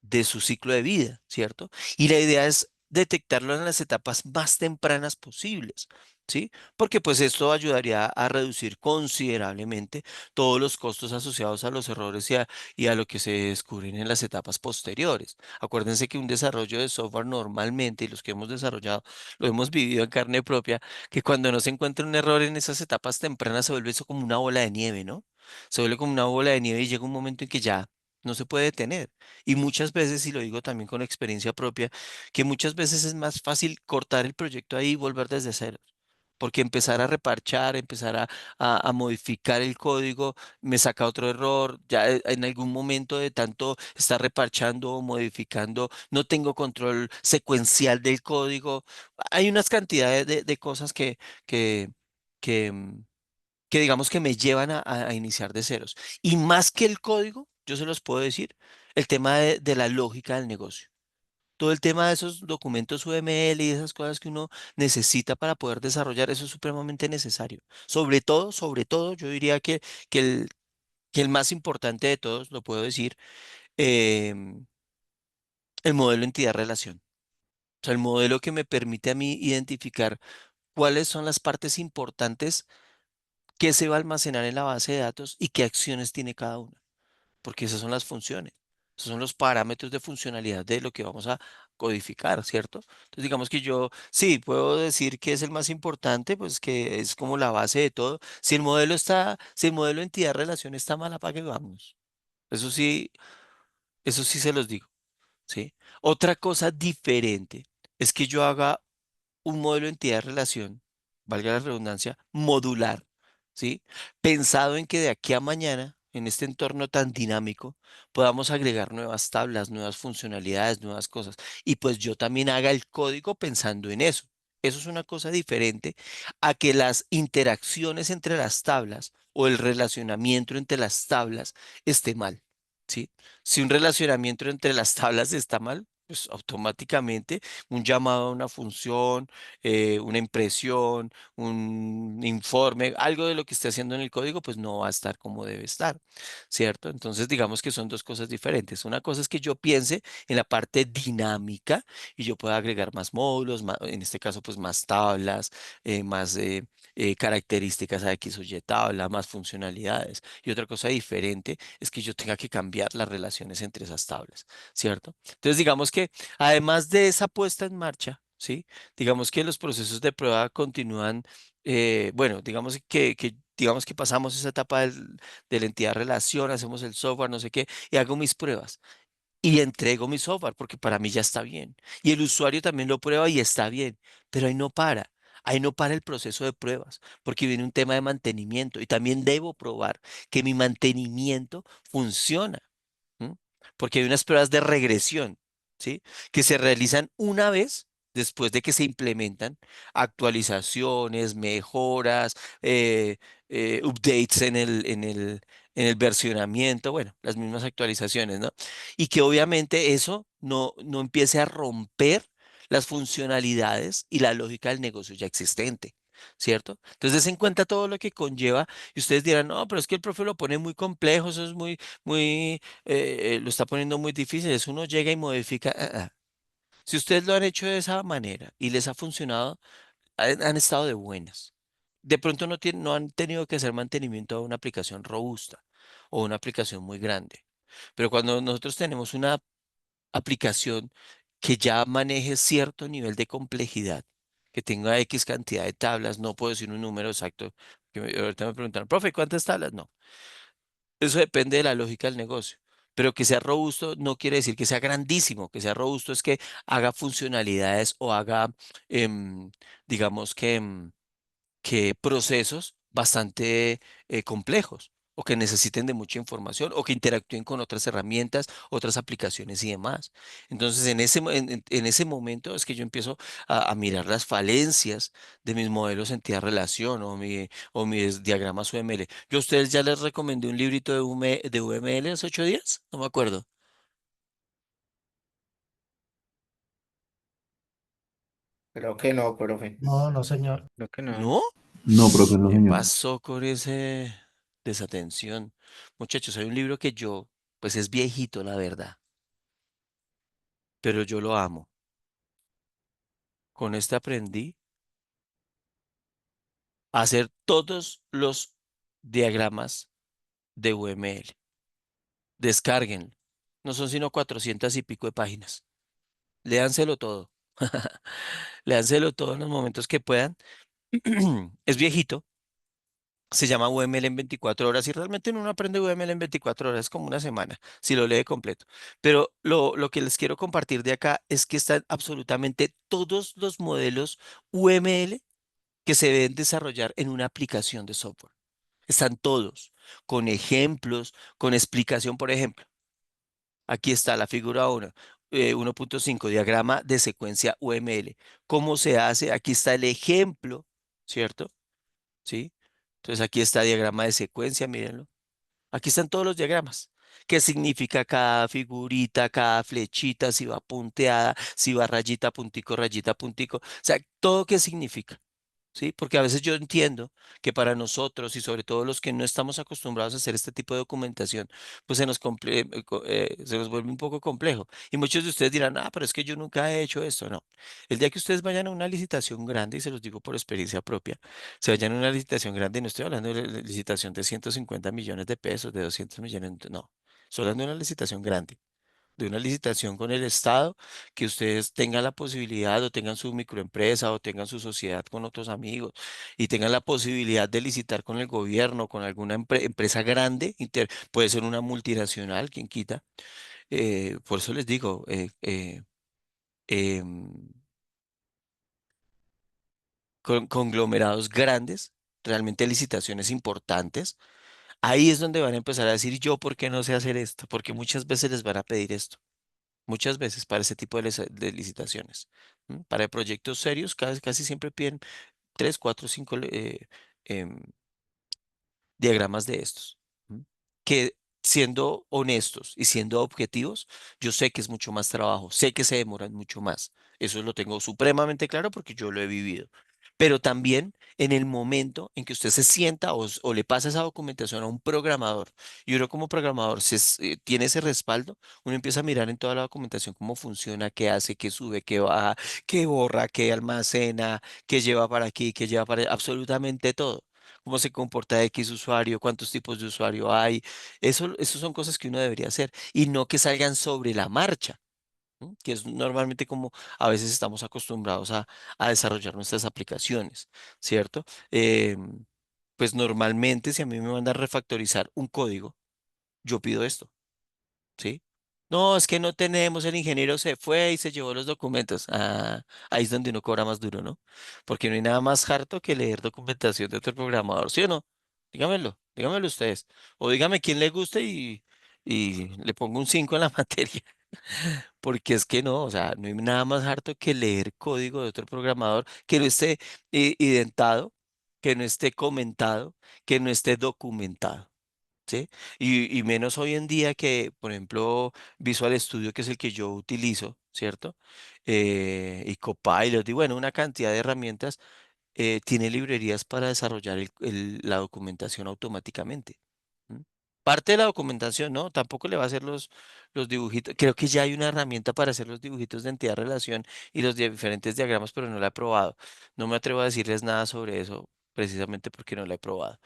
de su ciclo de vida, ¿cierto? Y la idea es detectarlo en las etapas más tempranas posibles. ¿sí? Porque pues esto ayudaría a reducir considerablemente todos los costos asociados a los errores y a lo que se descubren en las etapas posteriores. Acuérdense que un desarrollo de software normalmente, y los que hemos desarrollado lo hemos vivido en carne propia, que cuando no se encuentra un error en esas etapas tempranas se vuelve eso como una bola de nieve, ¿no? Se vuelve como una bola de nieve y llega un momento en que ya no se puede detener. Y muchas veces, y lo digo también con experiencia propia, que muchas veces es más fácil cortar el proyecto ahí y volver desde cero. Porque empezar a reparchar, empezar a modificar el código, me saca otro error, ya en algún momento de tanto estar reparchando o modificando, no tengo control secuencial del código. Hay unas cantidades de cosas que, que, mm, que digamos que me llevan a iniciar de ceros. Y más que el código, yo se los puedo decir, el tema de la lógica del negocio. Todo el tema de esos documentos UML y esas cosas que uno necesita para poder desarrollar, eso es supremamente necesario. Sobre todo, yo diría que el más importante de todos, lo puedo decir, em, el modelo entidad-relación. O sea, el modelo que me permite a mí identificar cuáles son las partes importantes que se va a almacenar en la base de datos y qué acciones tiene cada una. Porque esas son las funciones, esos son los parámetros de funcionalidad de lo que vamos a codificar, ¿cierto? Entonces, digamos que yo sí puedo decir que es el más importante, pues que es como la base de todo. Si el modelo entidad-relación está mal, apague y vámonos. Eso sí, eso sí se los digo, ¿sí? Otra cosa diferente es que yo haga un modelo de entidad-relación, valga la redundancia, modular, ¿sí? Pensado en que de aquí a mañana, en este entorno tan dinámico, podamos agregar nuevas tablas, nuevas funcionalidades, nuevas cosas. Y pues yo también haga el código pensando en eso. Eso es una cosa diferente a que las interacciones entre las tablas o el relacionamiento entre las tablas esté mal, ¿sí? Si un relacionamiento entre las tablas está mal, pues automáticamente un llamado a una función, una impresión, un informe, algo de lo que esté haciendo en el código, pues no va a estar como debe estar, ¿cierto? Entonces, digamos que son dos cosas diferentes. Una cosa es que yo piense en la parte dinámica y yo pueda agregar más módulos, en este caso, pues más tablas, más características a X o Y tabla, más funcionalidades. Y otra cosa diferente es que yo tenga que cambiar las relaciones entre esas tablas, ¿cierto? Entonces, digamos que además de esa puesta en marcha, ¿sí? Digamos que los procesos de prueba continúan, bueno, digamos que pasamos esa etapa de la entidad relación, hacemos el software, no sé qué, y hago mis pruebas y entrego mi software porque para mí ya está bien. Y el usuario también lo prueba y está bien, pero ahí no para. Ahí no para el proceso de pruebas, porque viene un tema de mantenimiento y también debo probar que mi mantenimiento funciona. ¿M? Porque hay unas pruebas de regresión, ¿sí? Que se realizan una vez después de que se implementan actualizaciones, mejoras, updates en el versionamiento, bueno, las mismas actualizaciones, ¿no? Y que obviamente eso no empiece a romper las funcionalidades y la lógica del negocio ya existente. ¿Cierto? Entonces, des en cuenta todo lo que conlleva y ustedes dirán, no, pero es que el profe lo pone muy complejo, eso es lo está poniendo muy difícil. Es uno llega y modifica. Si ustedes lo han hecho de esa manera y les ha funcionado, han estado de buenas. De pronto no han tenido que hacer mantenimiento a una aplicación robusta o una aplicación muy grande. Pero cuando nosotros tenemos una aplicación que ya maneje cierto nivel de complejidad, que tenga X cantidad de tablas, no puedo decir un número exacto, que ahorita me preguntaron, profe, ¿cuántas tablas? No. Eso depende de la lógica del negocio. Pero que sea robusto no quiere decir que sea grandísimo. Que sea robusto es que haga funcionalidades o haga, em, digamos que procesos bastante complejos o que necesiten de mucha información o que interactúen con otras herramientas, otras aplicaciones y demás. Entonces, en ese momento es que yo empiezo a mirar las falencias de mis modelos entidad-relación o mis diagramas UML. Yo a ustedes ya les recomendé un librito de UML hace 8 días, no me acuerdo. Creo que no, profe. No, no, señor. Creo que no. ¿No? No, profe, no, ¿Qué señor. pasó con ese desatención? Muchachos, hay un libro que pues es viejito, la verdad, pero yo lo amo. Con este aprendí hacer todos los diagramas de UML. Descárguenlo. No son sino 400 y pico de páginas. Léanselo todo. Léanselo todo en los momentos que puedan. Es viejito. Se llama UML en 24 horas y realmente uno no aprende UML en 24 horas, es como una semana, si lo lee completo. Pero lo que les quiero compartir de acá es que están absolutamente todos los modelos UML que se deben desarrollar en una aplicación de software. Están todos, con ejemplos, con explicación, por ejemplo. Aquí está la figura 1, 1.5, diagrama de secuencia UML. ¿Cómo se hace? Aquí está el ejemplo, ¿cierto? ¿Sí? Entonces aquí está diagrama de secuencia, mírenlo. Aquí están todos los diagramas. ¿Qué significa cada figurita, cada flechita, si va punteada, si va rayita, puntico? O sea, todo qué significa. ¿Sí? Porque a veces yo entiendo que para nosotros y sobre todo los que no estamos acostumbrados a hacer este tipo de documentación, pues se nos vuelve un poco complejo. Y muchos de ustedes dirán, pero es que yo nunca he hecho esto. No. El día que ustedes vayan a una licitación grande, y se los digo por experiencia propia, se vayan a una licitación grande, y no estoy hablando de licitación de 150 millones de pesos, de 200 millones, no. Estoy hablando de una licitación grande de una licitación con el Estado, que ustedes tengan la posibilidad o tengan su microempresa o tengan su sociedad con otros amigos y tengan la posibilidad de licitar con el gobierno, con alguna empresa grande, puede ser una multinacional, quien quita. Por eso les digo, em, conglomerados grandes, realmente licitaciones importantes. Ahí es donde van a empezar a decir yo, ¿por qué no sé hacer esto? Porque muchas veces les van a pedir esto. Muchas veces para ese tipo de licitaciones. Para proyectos serios casi siempre piden 3, 4, 5 diagramas de estos. ¿M? Que siendo honestos y siendo objetivos, yo sé que es mucho más trabajo, sé que se demoran mucho más. Eso lo tengo supremamente claro porque yo lo he vivido. Pero también en el momento en que usted se sienta o le pasa esa documentación a un programador y uno como programador tiene ese respaldo, uno empieza a mirar en toda la documentación cómo funciona, qué hace, qué sube, qué baja, qué borra, qué almacena, qué lleva para aquí, qué lleva para allá, absolutamente todo cómo se comporta X usuario, cuántos tipos de usuario hay. Eso son cosas que uno debería hacer y no que salgan sobre la marcha, ¿no? Que es normalmente como a veces estamos acostumbrados a desarrollar nuestras aplicaciones, ¿cierto? Pues normalmente si a mí me mandan refactorizar un código, yo pido esto. ¿Sí? No, es que no tenemos, el ingeniero se fue y se llevó los documentos. Ahí es donde uno cobra más duro, ¿no? Porque no hay nada más harto que leer documentación de otro programador, ¿sí o no? Dígamelo ustedes. O dígame quién le guste y le pongo un 5 en la materia. Porque es que no, o sea, no hay nada más harto que leer código de otro programador que no esté identado, que no esté comentado, que no esté documentado. ¿Sí? Y menos hoy en día que, por ejemplo, Visual Studio, que es el que yo utilizo, ¿cierto? Y Copilot, y bueno, una cantidad de herramientas, tiene librerías para desarrollar la documentación automáticamente. ¿M? Parte de la documentación, ¿no? Tampoco le va a hacer los dibujitos. Creo que ya hay una herramienta para hacer los dibujitos de entidad-relación y los diferentes diagramas, pero no la he probado. No me atrevo a decirles nada sobre eso, precisamente porque no la he probado.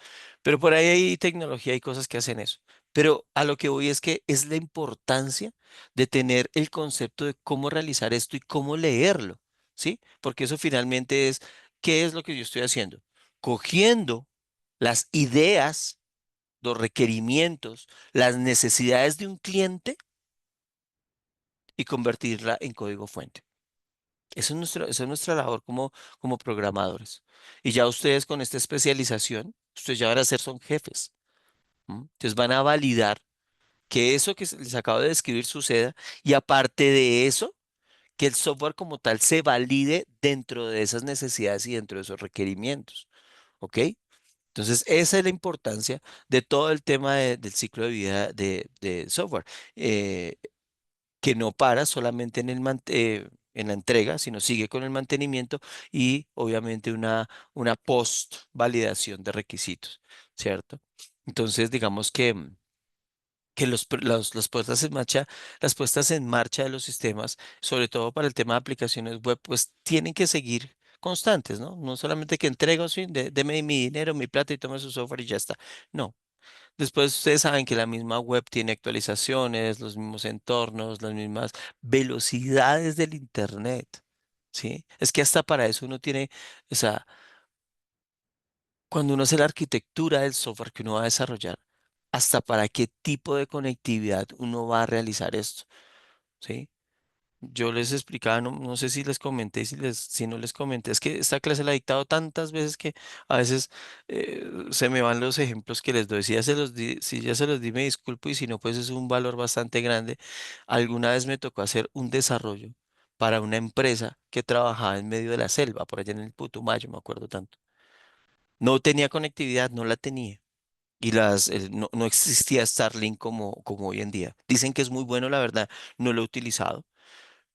Pero por ahí hay tecnología y cosas que hacen eso. Pero a lo que voy es que es la importancia de tener el concepto de cómo realizar esto y cómo leerlo, ¿sí? Porque eso finalmente es, ¿qué es lo que yo estoy haciendo? Cogiendo las ideas, los requerimientos, las necesidades de un cliente y convertirla en código fuente. Esa es nuestra labor como programadores. Y ya ustedes con esta especialización, ustedes ya van a ser, son jefes. Entonces van a validar que eso que les acabo de describir suceda y aparte de eso, que el software como tal se valide dentro de esas necesidades y dentro de esos requerimientos. ¿Ok? Entonces, esa es la importancia de todo el tema del ciclo de vida de software, eh, que no para solamente en la entrega, sino sigue con el mantenimiento y obviamente una post-validación de requisitos, ¿cierto? Entonces, digamos que las puestas en marcha de los sistemas, sobre todo para el tema de aplicaciones web, pues tienen que seguir constantes, ¿no? No solamente que entrego, sí, deme mi dinero, mi plata y tome su software y ya está. No. Después ustedes saben que la misma web tiene actualizaciones, los mismos entornos, las mismas velocidades del Internet, ¿sí? Es que hasta para eso uno tiene, o sea, cuando uno hace la arquitectura del software que uno va a desarrollar, hasta para qué tipo de conectividad uno va a realizar esto, ¿sí? Yo les explicaba, no sé si les comenté, si no les comenté, es que esta clase la he dictado tantas veces que a veces se me van los ejemplos que les doy. Si ya se los di, si ya se los di, me disculpo, y si no, pues es un valor bastante grande. Alguna vez me tocó hacer un desarrollo para una empresa que trabajaba en medio de la selva, por allá en el Putumayo, me acuerdo tanto. No tenía conectividad, no la tenía. Y no existía Starlink como hoy en día. Dicen que es muy bueno, la verdad, no lo he utilizado,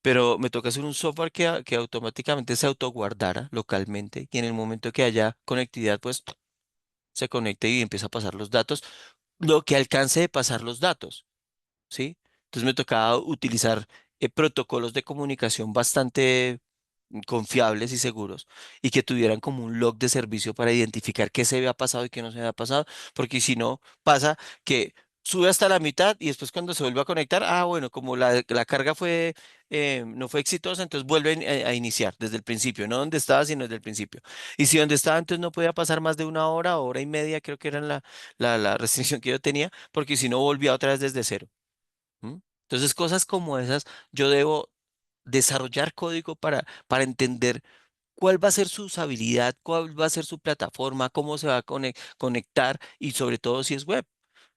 pero me toca hacer un software que automáticamente se autoguardara localmente y en el momento que haya conectividad, pues se conecte y empieza a pasar los datos, lo que alcance de pasar los datos, ¿sí? Entonces me tocaba utilizar protocolos de comunicación bastante confiables y seguros y que tuvieran como un log de servicio para identificar qué se había pasado y qué no se había pasado, porque si no pasa que sube hasta la mitad y después cuando se vuelve a conectar, bueno, como la carga no fue exitosa, entonces vuelven a iniciar desde el principio, no donde estaba, sino desde el principio. Y si donde estaba antes no podía pasar más de una hora, hora y media, creo que era la restricción que yo tenía, porque si no volvía otra vez desde cero. ¿M? Entonces, cosas como esas, yo debo desarrollar código para entender cuál va a ser su usabilidad, cuál va a ser su plataforma, cómo se va a conectar y sobre todo si es web,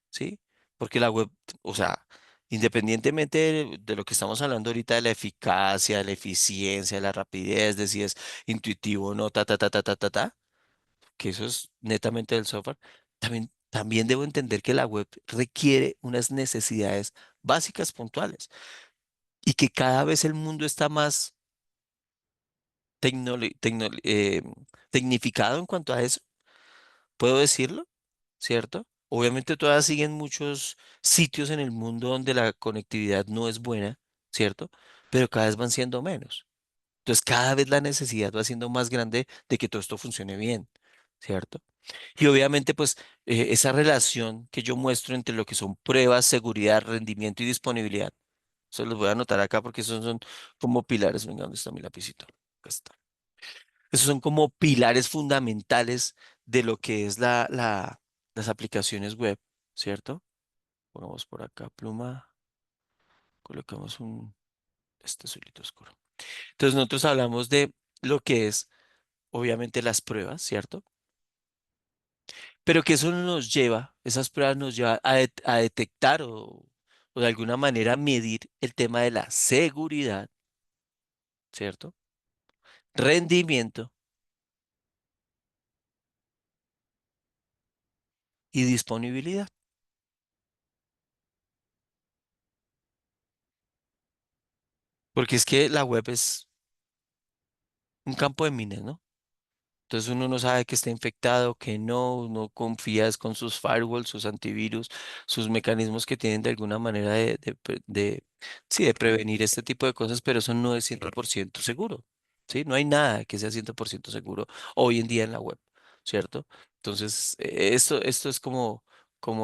¿sí? Porque la web, o sea, independientemente de lo que estamos hablando ahorita de la eficacia, de la eficiencia, de la rapidez, de si es intuitivo o no, que eso es netamente del software, también debo entender que la web requiere unas necesidades básicas puntuales y que cada vez el mundo está más tecnoli- tecnoli- eh, tecnificado en cuanto a eso, puedo decirlo, ¿cierto? Obviamente todavía siguen muchos sitios en el mundo donde la conectividad no es buena, ¿cierto? Pero cada vez van siendo menos. Entonces cada vez la necesidad va siendo más grande de que todo esto funcione bien, ¿cierto? Y obviamente pues esa relación que yo muestro entre lo que son pruebas, seguridad, rendimiento y disponibilidad, se los voy a anotar acá porque esos son como pilares. Venga, ¿dónde está mi lapicito? Acá está. Esos son como pilares fundamentales de lo que es las aplicaciones web, ¿cierto? Pongamos por acá pluma, colocamos este azulito oscuro. Entonces nosotros hablamos de lo que es, obviamente, las pruebas, ¿cierto? Pero que eso nos lleva, esas pruebas nos llevan a detectar o de alguna manera medir el tema de la seguridad, ¿cierto? Rendimiento y disponibilidad. Porque es que la web es un campo de minas, ¿no? Entonces uno no sabe que está infectado, que no, uno confía es con sus firewalls, sus antivirus, sus mecanismos que tienen de alguna manera sí, de prevenir este tipo de cosas, pero eso no es 100% seguro, ¿sí? No hay nada que sea 100% seguro hoy en día en la web, ¿cierto? Entonces, esto es como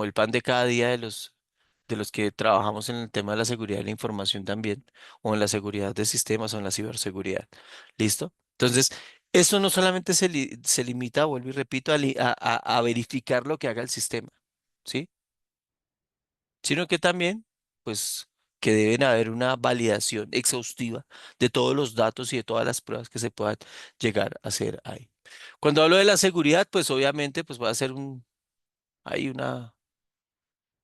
el pan de cada día de los que trabajamos en el tema de la seguridad de la información también, o en la seguridad de sistemas o en la ciberseguridad. ¿Listo? Entonces, eso no solamente se limita, vuelvo y repito, a verificar lo que haga el sistema, ¿sí? Sino que también, pues, que deben haber una validación exhaustiva de todos los datos y de todas las pruebas que se puedan llegar a hacer ahí. Cuando hablo de la seguridad, pues obviamente, pues va a ser hay una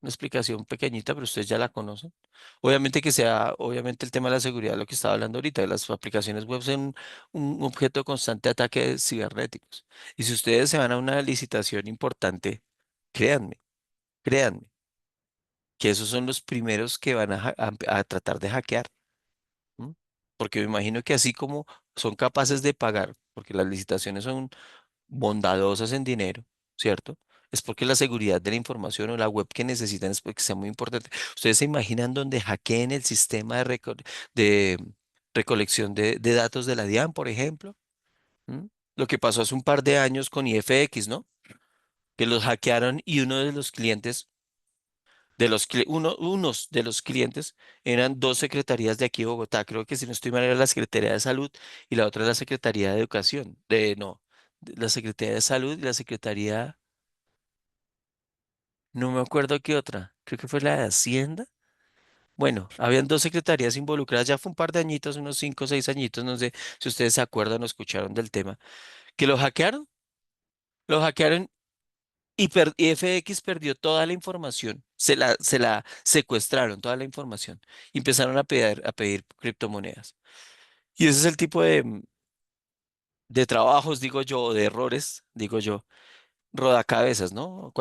explicación pequeñita, pero ustedes ya la conocen. Obviamente que sea, obviamente el tema de la seguridad, lo que estaba hablando ahorita, de las aplicaciones web son un objeto de constante ataque cibernéticos. Y si ustedes se van a una licitación importante, créanme, créanme, que esos son los primeros que van a tratar de hackear. ¿M? Porque me imagino que así como son capaces de pagar, porque las licitaciones son bondadosas en dinero, ¿cierto? Es porque la seguridad de la información o la web que necesitan es porque sea muy importante. ¿Ustedes se imaginan donde hackeen el sistema de recolección de datos de la DIAN, por ejemplo? ¿Mm? Lo que pasó hace un par de años con IFX, ¿no? Que los hackearon y uno de los clientes, unos de los clientes eran dos secretarías de aquí de Bogotá. Creo que si no estoy mal era la Secretaría de Salud y la otra es la Secretaría de Educación. No, la Secretaría de Salud y la Secretaría, no me acuerdo qué otra. Creo que fue la de Hacienda. Bueno, habían dos secretarías involucradas, ya fue un par de añitos, unos 5 o 6 añitos, no sé si ustedes se acuerdan o escucharon del tema, que lo hackearon y FX perdió toda la información, se la secuestraron toda la información y empezaron a pedir criptomonedas. Y ese es el tipo de trabajos, digo yo, o de errores, digo yo, rodacabezas, ¿no?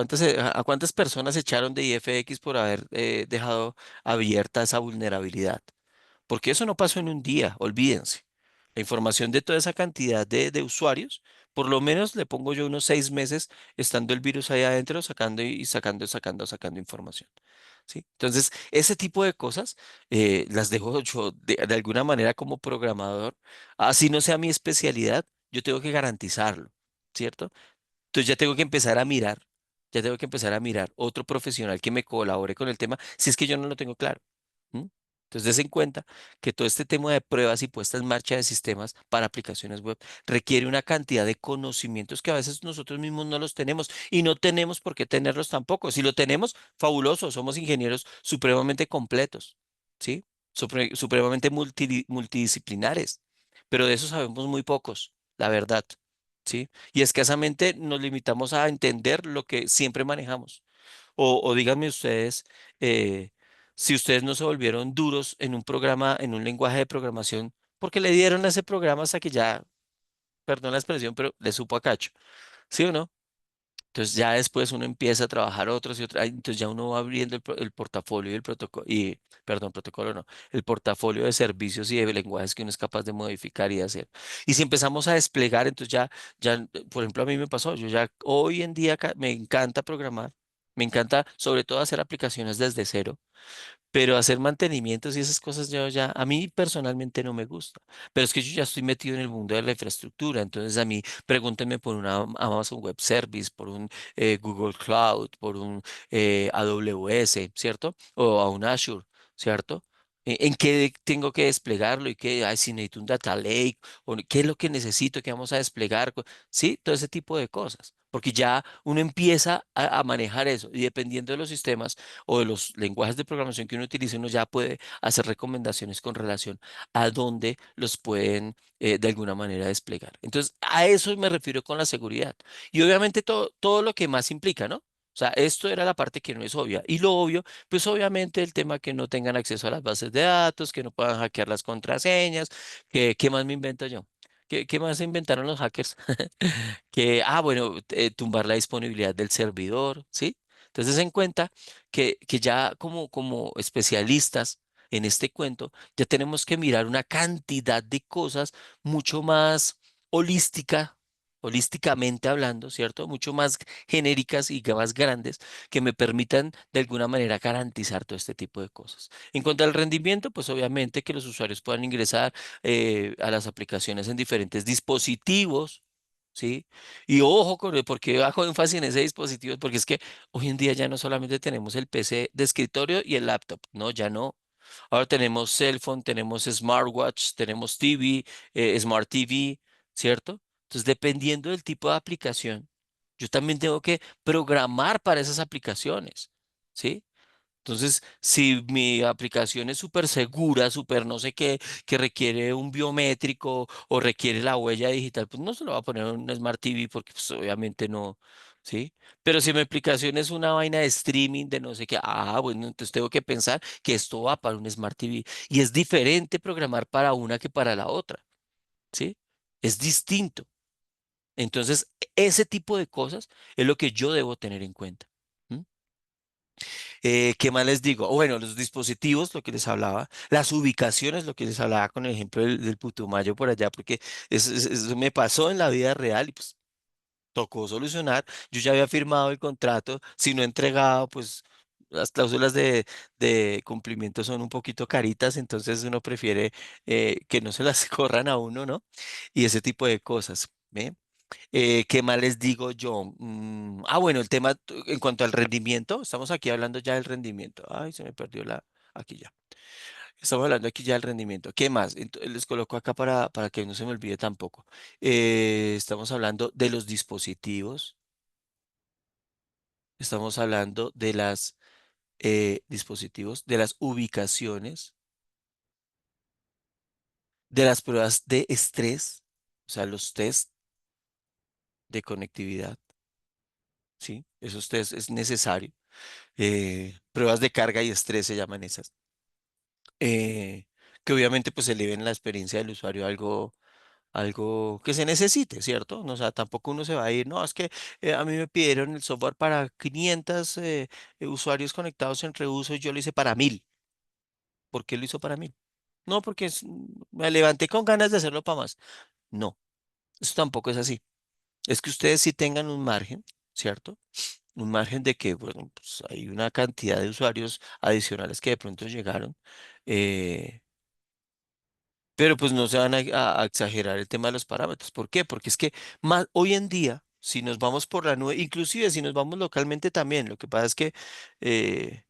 ¿A cuántas personas echaron de IFX por haber dejado abierta esa vulnerabilidad? Porque eso no pasó en un día, olvídense. La información de toda esa cantidad de usuarios, por lo menos le pongo yo unos 6 meses estando el virus ahí adentro, sacando y sacando, sacando, sacando información. ¿Sí? Entonces, ese tipo de cosas las dejo yo de alguna manera como programador. Así no sea mi especialidad, yo tengo que garantizarlo, ¿cierto? Entonces ya tengo que empezar a mirar, ya tengo que empezar a mirar otro profesional que me colabore con el tema, si es que yo no lo tengo claro. ¿M? Entonces, des en cuenta que todo este tema de pruebas y puesta en marcha de sistemas para aplicaciones web requiere una cantidad de conocimientos que a veces nosotros mismos no los tenemos y no tenemos por qué tenerlos tampoco. Si lo tenemos, fabuloso, somos ingenieros supremamente completos, ¿sí? Supremamente multidisciplinares, pero de eso sabemos muy pocos, la verdad, ¿sí? Y escasamente nos limitamos a entender lo que siempre manejamos. O díganme ustedes, eh, si ustedes no se volvieron duros en un programa, en un lenguaje de programación, porque le dieron a ese programa hasta que ya, perdón la expresión, pero le supo a cacho, ¿sí o no? Entonces ya después uno empieza a trabajar otros y otros, entonces ya uno va abriendo el portafolio y el protocolo, perdón, protocolo no, el portafolio de servicios y de lenguajes que uno es capaz de modificar y de hacer. Y si empezamos a desplegar, entonces por ejemplo, a mí me pasó, yo ya hoy en día me encanta programar, me encanta sobre todo hacer aplicaciones desde cero. Pero hacer mantenimientos y esas cosas yo ya, a mí personalmente no me gusta. Pero es que yo ya estoy metido en el mundo de la infraestructura. Entonces a mí pregúntenme por una Amazon Web Service, por un Google Cloud, por un AWS, ¿cierto? O a un Azure, ¿cierto? ¿En qué tengo que desplegarlo? Y qué, ay, si necesito un data lake, o qué es lo que necesito que vamos a desplegar, sí, todo ese tipo de cosas. Porque ya uno empieza a manejar eso y dependiendo de los sistemas o de los lenguajes de programación que uno utilice, uno ya puede hacer recomendaciones con relación a dónde los pueden de alguna manera desplegar. Entonces, a eso me refiero con la seguridad. Y obviamente todo lo que más implica, ¿no? O sea, esto era la parte que no es obvia. Y lo obvio, pues obviamente el tema que no tengan acceso a las bases de datos, que no puedan hackear las contraseñas, que, ¿qué más me invento yo? ¿Qué más se inventaron los hackers? Bueno, tumbar la disponibilidad del servidor, ¿sí? Entonces, en cuenta que ya como especialistas en este cuento, ya tenemos que mirar una cantidad de cosas mucho más holística, holísticamente hablando, ¿cierto? Mucho más genéricas y que más grandes que me permitan de alguna manera garantizar todo este tipo de cosas. En cuanto al rendimiento, pues obviamente que los usuarios puedan ingresar a las aplicaciones en diferentes dispositivos. ¿Sí? Y ojo porque bajo énfasis en ese dispositivo, porque es que hoy en día ya no solamente tenemos el PC de escritorio y el laptop, no, ya no. Ahora tenemos cell phone, tenemos smartwatch, tenemos TV, smart TV, ¿cierto? Entonces, dependiendo del tipo de aplicación, yo también tengo que programar para esas aplicaciones, ¿sí? Entonces, si mi aplicación es súper segura, súper no sé qué, que requiere un biométrico o requiere la huella digital, pues no se lo va a poner en un Smart TV porque pues, obviamente no, ¿sí? Pero si mi aplicación es una vaina de streaming de no sé qué, bueno, entonces tengo que pensar que esto va para un Smart TV. Y es diferente programar para una que para la otra, ¿sí? Es distinto. Entonces, ese tipo de cosas es lo que yo debo tener en cuenta. ¿M? ¿Qué más les digo? Bueno, los dispositivos, lo que les hablaba, las ubicaciones, lo que les hablaba con el ejemplo del Putumayo por allá, porque eso me pasó en la vida real y pues tocó solucionar. Yo ya había firmado el contrato, si no he entregado, pues las cláusulas de cumplimiento son un poquito caritas, entonces uno prefiere que no se las corran a uno, ¿no? Y ese tipo de cosas. ¿Ve? ¿Qué más les digo yo? Bueno, el tema en cuanto al rendimiento, estamos aquí hablando ya del rendimiento. Ay, se me perdió la... Aquí ya. Estamos hablando aquí ya del rendimiento. ¿Qué más? Les coloco acá para que no se me olvide tampoco. Estamos hablando de los dispositivos. Estamos hablando de las dispositivos, de las ubicaciones, de las pruebas de estrés, o sea, los test de conectividad, ¿sí? Esos test es necesario. Pruebas de carga y estrés se llaman esas. Que obviamente pues eleven la experiencia del usuario a algo que se necesite, ¿cierto? No, o sea, tampoco uno se va a ir, no, es que a mí me pidieron el software para 500 usuarios conectados en reuso y yo lo hice para 1000. ¿Por qué lo hizo para 1000? No, porque me levanté con ganas de hacerlo para más. No, eso tampoco es así. Es que ustedes sí tengan un margen, ¿cierto? Un margen de que, bueno, pues hay una cantidad de usuarios adicionales que de pronto llegaron, eh, pero pues no se van a exagerar el tema de los parámetros. ¿Por qué? Porque es que más, hoy en día, si nos vamos por la nube, inclusive si nos vamos localmente también, lo que pasa es que eh,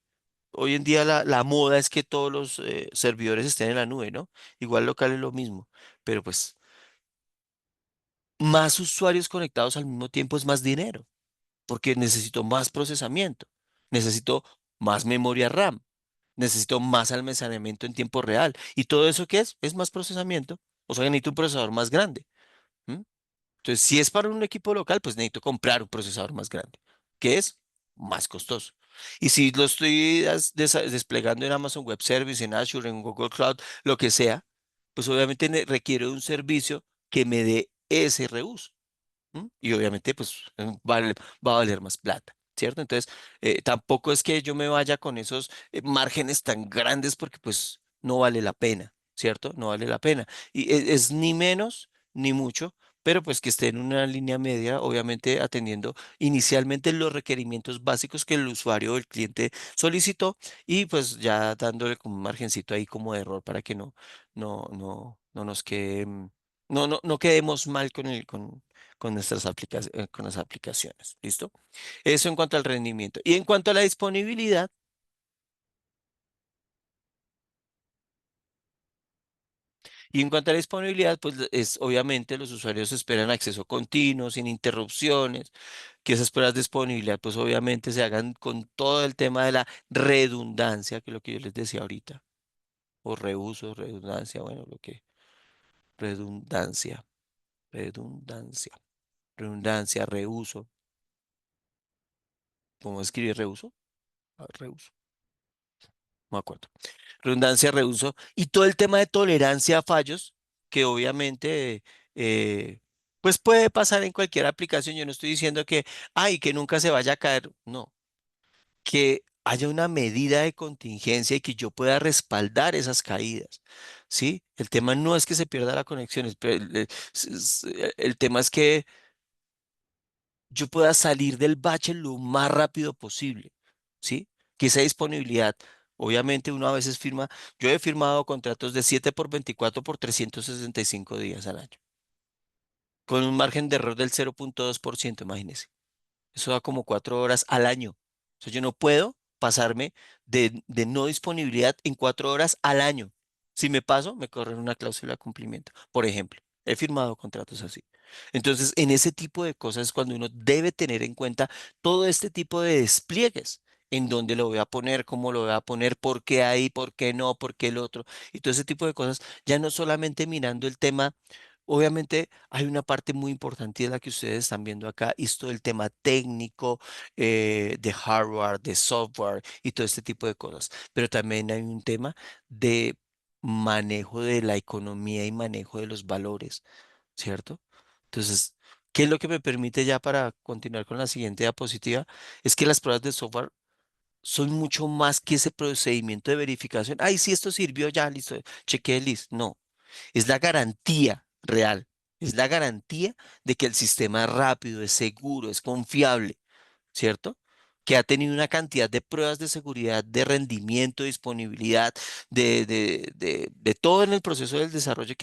hoy en día la moda es que todos los servidores estén en la nube, ¿no? Igual local es lo mismo, pero pues más usuarios conectados al mismo tiempo es más dinero, porque necesito más procesamiento, necesito más memoria RAM, necesito más almacenamiento en tiempo real. ¿Y todo eso qué es? Es más procesamiento. O sea, necesito un procesador más grande. ¿M? Entonces, si es para un equipo local, pues necesito comprar un procesador más grande, que es más costoso. Y si lo estoy desplegando en Amazon Web Service, en Azure, en Google Cloud, lo que sea, pues obviamente requiere de un servicio que me dé ese reuso. Y obviamente, pues va a valer más plata, ¿cierto? Entonces, tampoco es que yo me vaya con esos márgenes tan grandes porque pues no vale la pena, ¿cierto? No vale la pena. Y es ni menos ni mucho, pero pues que esté en una línea media, obviamente atendiendo inicialmente los requerimientos básicos que el usuario o el cliente solicitó y pues ya dándole como un margencito ahí como de error para que no nos quede, no quedemos mal con nuestras con las aplicaciones. ¿Listo? Eso en cuanto al rendimiento. Y en cuanto a la disponibilidad, pues es obviamente los usuarios esperan acceso continuo, sin interrupciones, que esas pruebas de disponibilidad, pues obviamente se hagan con todo el tema de la redundancia, que es lo que yo les decía ahorita, o reuso, redundancia, bueno, redundancia, redundancia, redundancia, reuso. ¿Cómo escribir reuso? Reuso, no me acuerdo. Redundancia, reuso, y todo el tema de tolerancia a fallos, que obviamente, pues puede pasar en cualquier aplicación. Yo no estoy diciendo que, ay, que nunca se vaya a caer, no, que haya una medida de contingencia y que yo pueda respaldar esas caídas, ¿sí? El tema no es que se pierda la conexión, el tema es que yo pueda salir del bache lo más rápido posible, ¿sí? Que esa disponibilidad, obviamente uno a veces firma, yo he firmado contratos de 7 por 24 por 365 días al año, con un margen de error del 0,2%, imagínese. Eso da como 4 horas al año. O sea, yo no puedo pasarme de no disponibilidad en 4 horas al año. Si me paso, me corren una cláusula de cumplimiento. Por ejemplo, he firmado contratos así. Entonces, en ese tipo de cosas es cuando uno debe tener en cuenta todo este tipo de despliegues. En dónde lo voy a poner, cómo lo voy a poner, por qué ahí, por qué no, por qué el otro. Y todo ese tipo de cosas, ya no solamente mirando el tema. Obviamente hay una parte muy importante de la que ustedes están viendo acá, y es todo el tema técnico, de hardware, de software y todo este tipo de cosas. Pero también hay un tema de manejo de la economía y manejo de los valores, ¿cierto? Entonces, ¿qué es lo que me permite ya para continuar con la siguiente diapositiva? Es que las pruebas de software son mucho más que ese procedimiento de verificación. Ay, sí, esto sirvió ya, listo, chequeé, listo. No, es la garantía real, es la garantía de que el sistema es rápido, es seguro, es confiable, ¿cierto? que ha tenido una cantidad de pruebas de seguridad, de rendimiento, disponibilidad, de todo en el proceso del desarrollo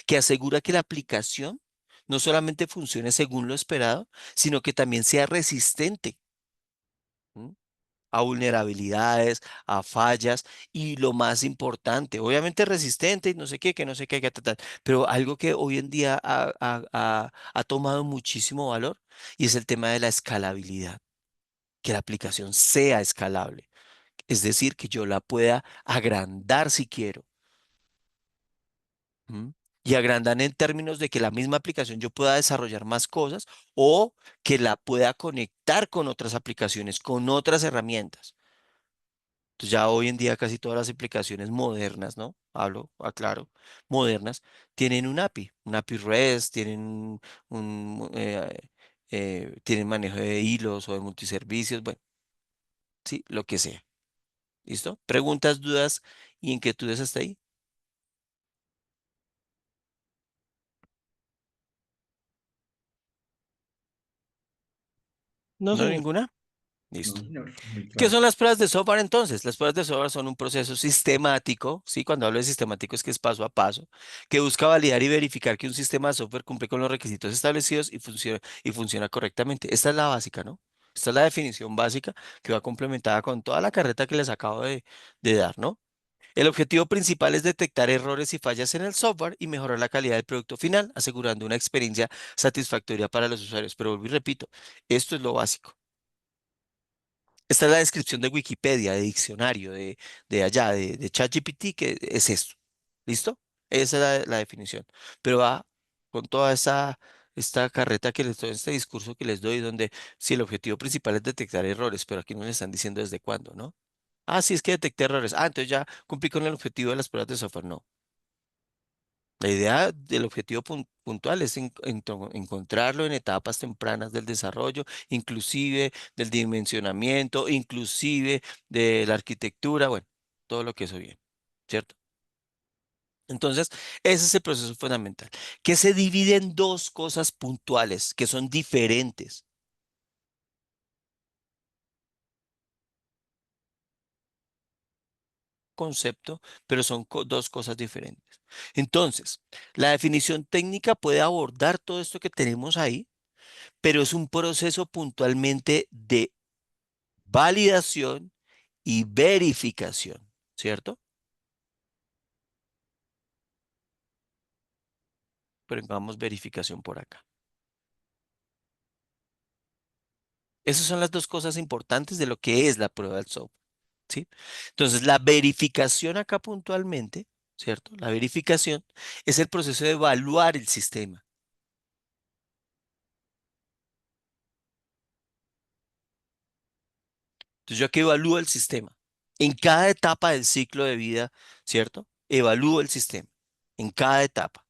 que asegura que la aplicación no solamente funcione según lo esperado, sino que también sea resistente. ¿M? A vulnerabilidades, a fallas y lo más importante, obviamente resistente y no sé qué, que no sé qué, que tal, tal, pero algo que hoy en día ha tomado muchísimo valor y es el tema de la escalabilidad, que la aplicación sea escalable, es decir, que yo la pueda agrandar si quiero. ¿M? Y agrandan en términos de que la misma aplicación yo pueda desarrollar más cosas o que la pueda conectar con otras aplicaciones, con otras herramientas. Entonces ya hoy en día casi todas las aplicaciones modernas, ¿no? Aclaro, modernas, tienen un API REST, tienen manejo de hilos o de multiservicios, bueno, sí, lo que sea. ¿Listo? Preguntas, dudas y inquietudes hasta ahí. No, ¿No señor. ninguna? No, Listo. señor, muy ¿Qué claro. son las pruebas de software entonces? Las pruebas de software son un proceso sistemático, ¿sí? Cuando hablo de sistemático es que es paso a paso, que busca validar y verificar que un sistema de software cumple con los requisitos establecidos y funciona correctamente. Esta es la básica, ¿no? Esta es la definición básica que va complementada con toda la carreta que les acabo de dar, ¿no? El objetivo principal es detectar errores y fallas en el software y mejorar la calidad del producto final, asegurando una experiencia satisfactoria para los usuarios. Pero vuelvo y repito, esto es lo básico. Esta es la descripción de Wikipedia, de diccionario, de allá, de ChatGPT, que es esto. ¿Listo? Esa es la definición. Pero va con toda esta carreta que les doy, este discurso que les doy, donde si el objetivo principal es detectar errores, pero aquí no le están diciendo desde cuándo, ¿no? Ah, sí, es que detecté errores. Ah, entonces ya cumplí con el objetivo de las pruebas de software. No. La idea del objetivo puntual es encontrarlo en etapas tempranas del desarrollo, inclusive del dimensionamiento, inclusive de la arquitectura, bueno, todo lo que eso viene, ¿cierto? Entonces, ese es el proceso fundamental, que se divide en dos cosas puntuales, que son diferentes, concepto, pero son dos cosas diferentes. Entonces, la definición técnica puede abordar todo esto que tenemos ahí, pero es un proceso puntualmente de validación y verificación, ¿cierto? Pongamos verificación por acá. Esas son las dos cosas importantes de lo que es la prueba del software, ¿sí? Entonces, la verificación acá puntualmente, ¿cierto? La verificación es el proceso de evaluar el sistema. Entonces, yo aquí evalúo el sistema. En cada etapa del ciclo de vida, ¿cierto? Evalúo el sistema. En cada etapa.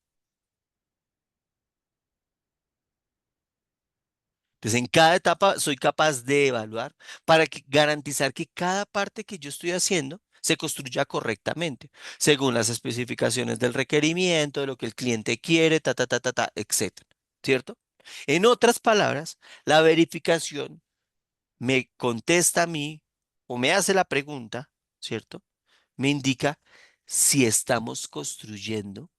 Entonces, en cada etapa soy capaz de evaluar para garantizar que cada parte que yo estoy haciendo se construya correctamente, según las especificaciones del requerimiento, de lo que el cliente quiere, etcétera, ¿cierto? En otras palabras, la verificación me contesta a mí o me hace la pregunta, ¿cierto? Me indica si estamos construyendo,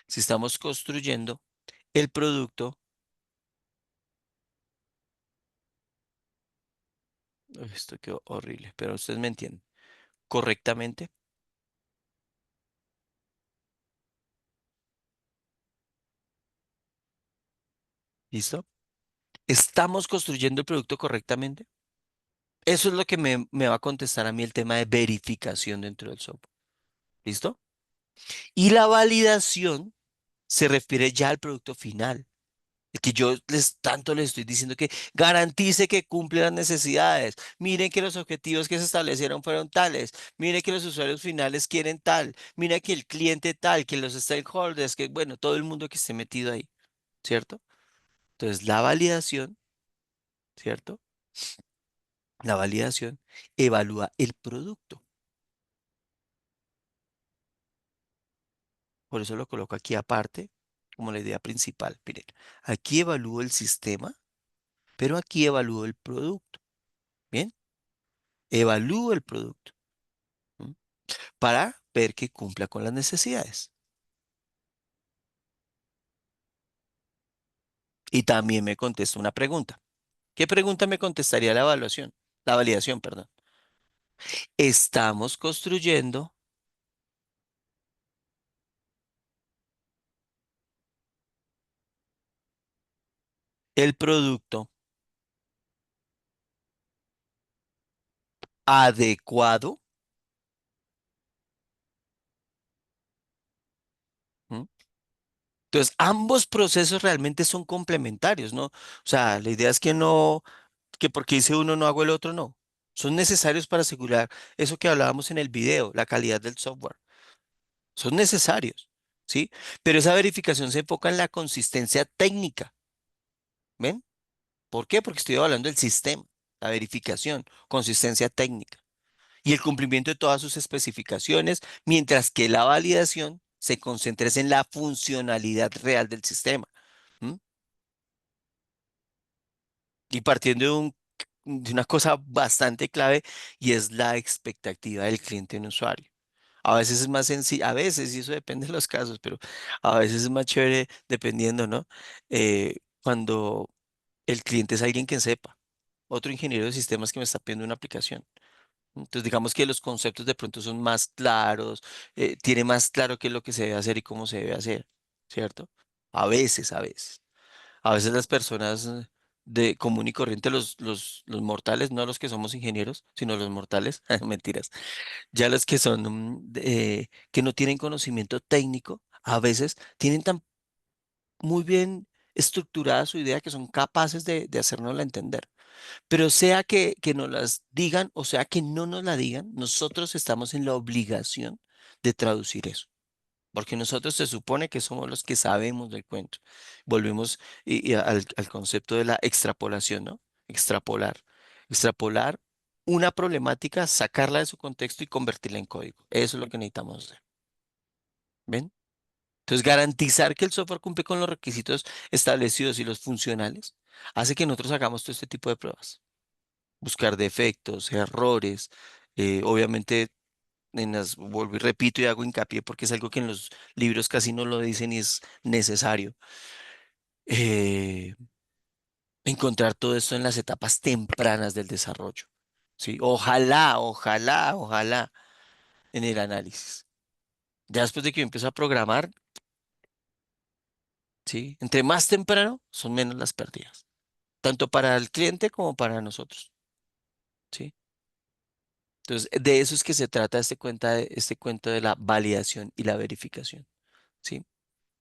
si estamos construyendo el producto. Esto quedó horrible, pero ustedes me entienden. Correctamente. ¿Listo? ¿Estamos construyendo el producto correctamente? Eso es lo que me va a contestar a mí el tema de verificación dentro del software. ¿Listo? Y la validación se refiere ya al producto final. El que yo tanto les estoy diciendo que garantice que cumple las necesidades. Miren que los objetivos que se establecieron fueron tales. Miren que los usuarios finales quieren tal. Mira que el cliente tal, que los stakeholders, que bueno, todo el mundo que esté metido ahí. ¿Cierto? Entonces, la validación, ¿cierto? La validación evalúa el producto. Por eso lo coloco aquí aparte, como la idea principal. Miren, aquí evalúo el sistema, pero aquí evalúo el producto. Bien, evalúo el producto, ¿m? Para ver que cumpla con las necesidades. Y también me contesto una pregunta. ¿Qué pregunta me contestaría la evaluación? La validación, perdón. Estamos construyendo el producto adecuado. ¿M? Entonces, ambos procesos realmente son complementarios, ¿no? O sea, la idea es que no, que porque hice uno no hago el otro, no. Son necesarios para asegurar eso que hablábamos en el video, la calidad del software. Son necesarios, ¿sí? Pero esa verificación se enfoca en la consistencia técnica, ¿ven? ¿Por qué? Porque estoy hablando del sistema, la verificación, consistencia técnica y el cumplimiento de todas sus especificaciones, mientras que la validación se concentra es en la funcionalidad real del sistema. ¿M? Y partiendo de una cosa bastante clave y es la expectativa del cliente en usuario. A veces es más sencillo, a veces, y eso depende de los casos, pero a veces es más chévere dependiendo, ¿no? Cuando el cliente es alguien que sepa, otro ingeniero de sistemas que me está pidiendo una aplicación. Entonces, digamos que los conceptos de pronto son más claros, tiene más claro qué es lo que se debe hacer y cómo se debe hacer, ¿cierto? A veces, a veces. A veces las personas de común y corriente, los mortales, no los que somos ingenieros, sino los mortales, mentiras, ya los que son, que no tienen conocimiento técnico, a veces tienen tan muy bien estructurada su idea que son capaces de hacérnosla entender. Pero sea que nos las digan o sea que no nos la digan, nosotros estamos en la obligación de traducir eso. Porque nosotros se supone que somos los que sabemos del cuento. Volvemos al concepto de la extrapolación, ¿no? Extrapolar. Extrapolar una problemática, sacarla de su contexto y convertirla en código. Eso es lo que necesitamos hacer. ¿Ven? Entonces, garantizar que el software cumple con los requisitos establecidos y los funcionales hace que nosotros hagamos todo este tipo de pruebas. Buscar defectos, errores, obviamente vuelvo y repito y hago hincapié porque es algo que en los libros casi no lo dicen y es necesario. eh, Encontrar todo esto en las etapas tempranas del desarrollo. ¿Sí? Ojalá, ojalá, ojalá en el análisis. Ya después de que yo empiezo a programar, ¿sí? Entre más temprano son menos las pérdidas, tanto para el cliente como para nosotros. ¿Sí? Entonces, de eso es que se trata este cuento de la validación y la verificación. ¿Sí?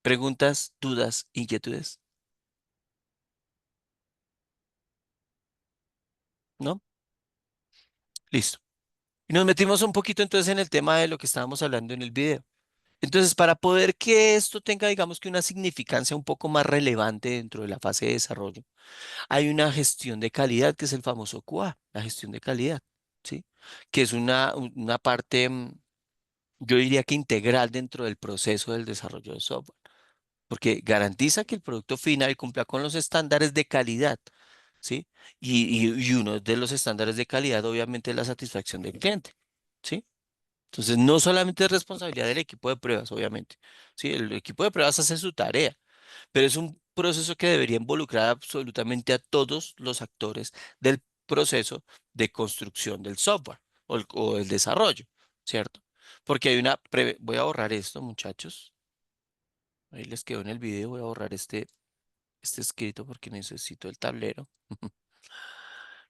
Preguntas, dudas, inquietudes, ¿no? Listo. Y nos metimos un poquito entonces en el tema de lo que estábamos hablando en el video. Entonces, para poder que esto tenga, digamos que una significancia un poco más relevante dentro de la fase de desarrollo, hay una gestión de calidad que es el famoso QA, la gestión de calidad, ¿sí? Que es una parte, yo diría que integral dentro del proceso del desarrollo de software, porque garantiza que el producto final cumpla con los estándares de calidad, ¿sí? Y uno de los estándares de calidad, obviamente, es la satisfacción del cliente, ¿sí? Entonces, no solamente es responsabilidad del equipo de pruebas, obviamente, ¿sí? El equipo de pruebas hace su tarea, pero es un proceso que debería involucrar absolutamente a todos los actores del proceso de construcción del software o el desarrollo, ¿cierto? Porque hay voy a borrar esto, muchachos. Ahí les quedó en el video, voy a borrar este escrito porque necesito el tablero.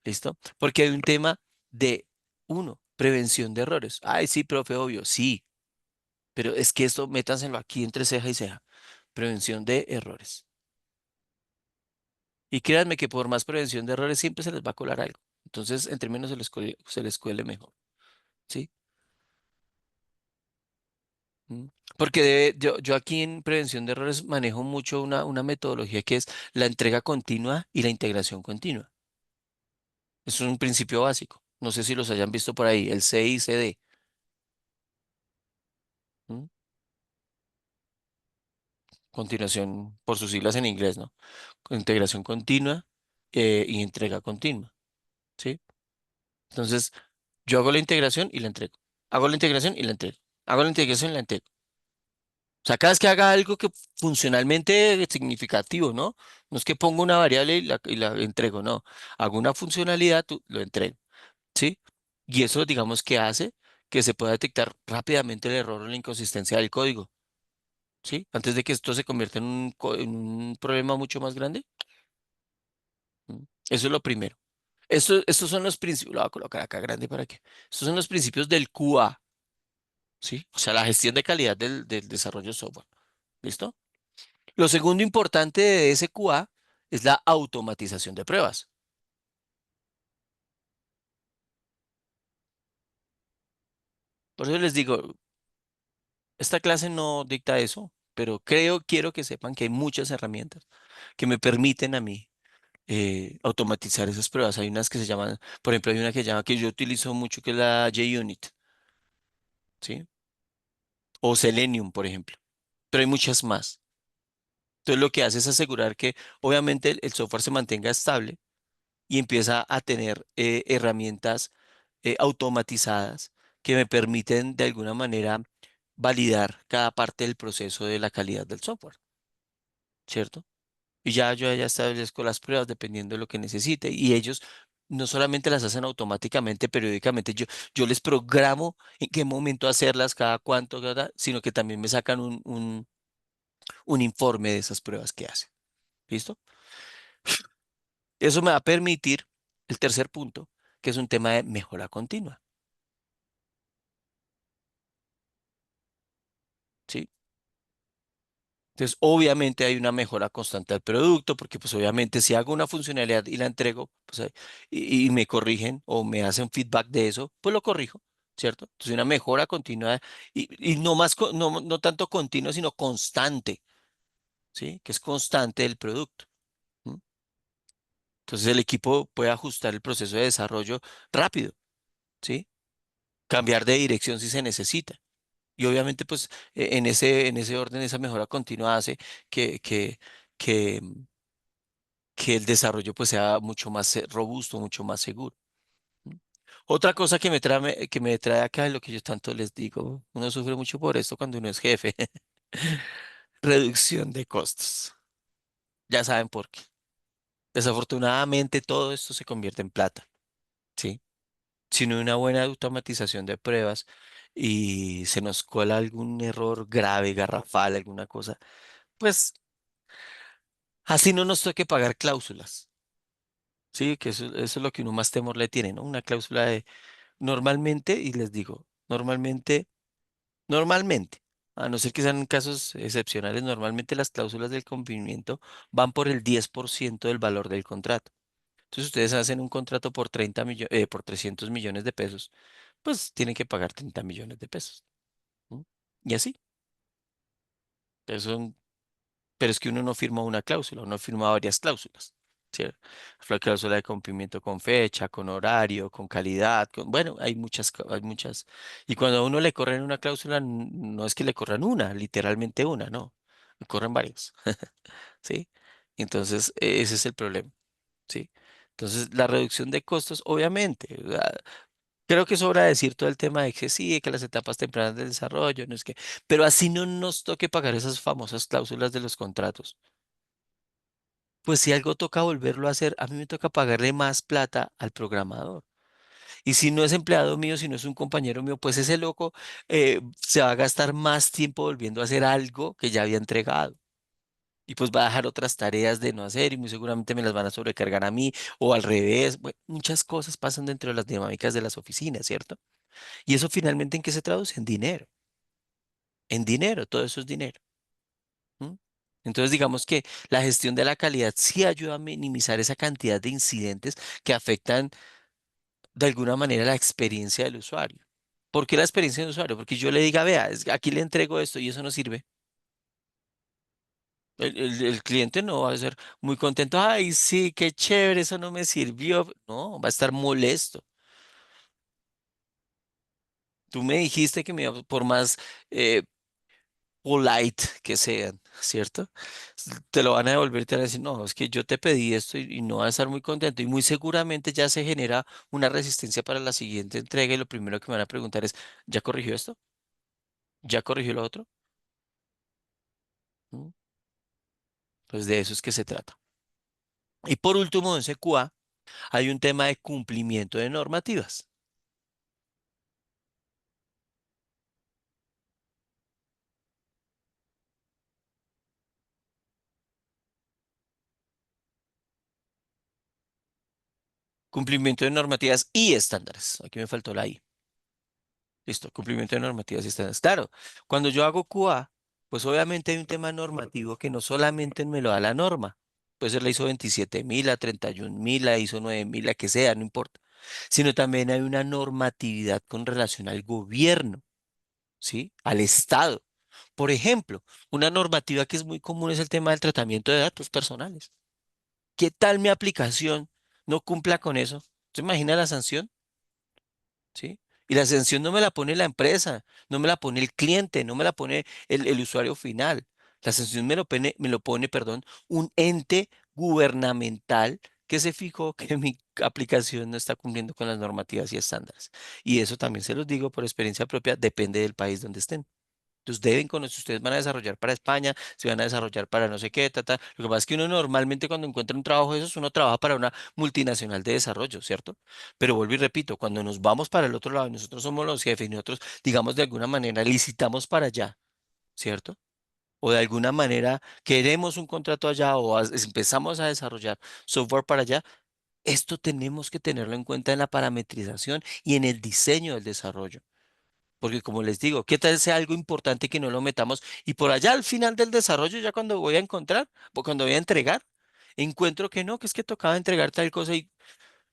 ¿Listo? Porque hay un tema de, uno, prevención de errores. Ay, sí, profe, obvio, sí, pero es que esto métanselo aquí entre ceja y ceja. Prevención de errores. Y créanme que por más prevención de errores siempre se les va a colar algo. Entonces, entre menos se les cuele mejor. ¿Sí? Mm. Porque yo aquí en prevención de errores manejo mucho una metodología que es la entrega continua y la integración continua. Eso es un principio básico. No sé si los hayan visto por ahí, el CICD. ¿Mm? Continuación, por sus siglas en inglés, ¿no? Con integración continua y entrega continua, ¿sí? Entonces, yo hago la integración y la entrego. Hago la integración y la entrego. Hago la integración y la entrego. O sea, cada vez que haga algo que funcionalmente es significativo, ¿no? No es que ponga una variable y la entrego, no. Hago una funcionalidad, lo entrego, ¿sí? Y eso, digamos, que hace que se pueda detectar rápidamente el error o la inconsistencia del código, ¿sí? Antes de que esto se convierta en un problema mucho más grande. ¿Mm? Eso es lo primero. Estos son los principios, lo voy a colocar acá grande para que. Estos son los principios del QA, ¿sí? O sea, la gestión de calidad del desarrollo de software. ¿Listo? Lo segundo importante de ese QA es la automatización de pruebas. Por eso les digo, esta clase no dicta eso, pero quiero que sepan que hay muchas herramientas que me permiten a mí automatizar esas pruebas. Hay unas que se llaman, por ejemplo, hay una que llama que yo utilizo mucho que es la JUnit, ¿sí? O Selenium, por ejemplo. Pero hay muchas más. Entonces lo que hace es asegurar que obviamente el software se mantenga estable y empieza a tener herramientas automatizadas que me permiten de alguna manera validar cada parte del proceso de la calidad del software, ¿cierto? Y ya yo ya establezco las pruebas dependiendo de lo que necesite y ellos no solamente las hacen automáticamente, periódicamente, yo les programo en qué momento hacerlas, cada cuánto, sino que también me sacan un informe de esas pruebas que hacen. ¿Listo? Eso me va a permitir el tercer punto, que es un tema de mejora continua, ¿sí? Entonces, obviamente hay una mejora constante del producto, porque pues obviamente si hago una funcionalidad y la entrego, pues, y me corrigen o me hacen feedback de eso, pues lo corrijo, ¿cierto? Entonces, una mejora continua y no más, no tanto continua, sino constante, ¿sí? Que es constante del producto. ¿Mm? Entonces, el equipo puede ajustar el proceso de desarrollo rápido, ¿sí? Cambiar de dirección si se necesita. Y obviamente, pues, en ese orden, esa mejora continua hace que, que, que, mm, que el desarrollo pues sea mucho más robusto, mucho más seguro. ¿Mm? Otra cosa que me trae acá es lo que yo tanto les digo. Uno sufre mucho por esto cuando uno es jefe. Reducción de costos. Ya saben por qué. Desafortunadamente todo esto se convierte en plata, ¿sí? Si no hay una buena automatización de pruebas y se nos cola algún error grave, garrafal, alguna cosa, pues así no nos toque pagar cláusulas, ¿sí? Que eso es lo que uno más temor le tiene, ¿no? Una cláusula de normalmente, y les digo, normalmente, a no ser que sean casos excepcionales, normalmente las cláusulas del cumplimiento van por el 10% del valor del contrato. Entonces, ustedes hacen un contrato por 300 millones de pesos, pues tienen que pagar 30 millones de pesos. ¿No? Y así. Eso, pero es que uno no firma una cláusula, uno firma varias cláusulas. ¿Cierto? La cláusula de cumplimiento con fecha, con horario, con calidad, bueno, hay muchas. Y cuando a uno le corren una cláusula, no es que le corran una, literalmente una, no, le corren varias, ¿sí? Entonces, ese es el problema, ¿sí? Entonces, la reducción de costos, obviamente, creo que sobra decir todo el tema de que sí, que las etapas tempranas del desarrollo, no es que, pero así no nos toque pagar esas famosas cláusulas de los contratos. Pues si algo toca volverlo a hacer, a mí me toca pagarle más plata al programador. Y si no es empleado mío, si no es un compañero mío, pues ese loco se va a gastar más tiempo volviendo a hacer algo que ya había entregado. Y pues va a dejar otras tareas de no hacer y muy seguramente me las van a sobrecargar a mí o al revés. Bueno, muchas cosas pasan dentro de las dinámicas de las oficinas, ¿cierto? Y eso finalmente ¿en qué se traduce? En dinero. En dinero, todo eso es dinero. ¿M? Entonces, digamos que la gestión de la calidad sí ayuda a minimizar esa cantidad de incidentes que afectan de alguna manera la experiencia del usuario. ¿Por qué la experiencia del usuario? Porque yo le diga, vea, aquí le entrego esto y eso no sirve. El cliente no va a ser muy contento. Ay, sí, qué chévere, eso no me sirvió. No, va a estar molesto. Tú me dijiste que por más polite que sean, ¿cierto? Te lo van a devolver y te van a decir, no, es que yo te pedí esto y no vas a estar muy contento. Y muy seguramente ya se genera una resistencia para la siguiente entrega y lo primero que me van a preguntar es, ¿ya corrigió esto? ¿Ya corrigió lo otro? ¿Mm? Pues de eso es que se trata. Y por último, en CQA hay un tema de cumplimiento de normativas. Cumplimiento de normativas y estándares. Aquí me faltó la I. Listo, cumplimiento de normativas y estándares. Claro, cuando yo hago QA, pues obviamente hay un tema normativo que no solamente me lo da la norma. Puede ser la ISO 27000, la 31000, la ISO 9000, la que sea, no importa. Sino también hay una normatividad con relación al gobierno, ¿sí? Al Estado. Por ejemplo, una normativa que es muy común es el tema del tratamiento de datos personales. ¿Qué tal mi aplicación no cumpla con eso? ¿Se imagina la sanción? ¿Sí? Y la sanción no me la pone la empresa, no me la pone el cliente, no me la pone el usuario final. La sanción me lo pone, perdón, un ente gubernamental que se fijó que mi aplicación no está cumpliendo con las normativas y estándares. Y eso también se los digo por experiencia propia, depende del país donde estén. Entonces deben conocer, si ustedes van a desarrollar para España, si van a desarrollar para no sé qué, ta, ta. Lo que pasa es que uno normalmente cuando encuentra un trabajo de esos, uno trabaja para una multinacional de desarrollo, ¿cierto? Pero vuelvo y repito, cuando nos vamos para el otro lado y nosotros somos los jefes y nosotros, digamos, de alguna manera licitamos para allá, ¿cierto? O de alguna manera queremos un contrato allá o empezamos a desarrollar software para allá, esto tenemos que tenerlo en cuenta en la parametrización y en el diseño del desarrollo. Porque como les digo, ¿qué tal sea algo importante que no lo metamos? Y por allá al final del desarrollo, ya cuando voy a encontrar o cuando voy a entregar, encuentro que no, que es que tocaba entregar tal cosa y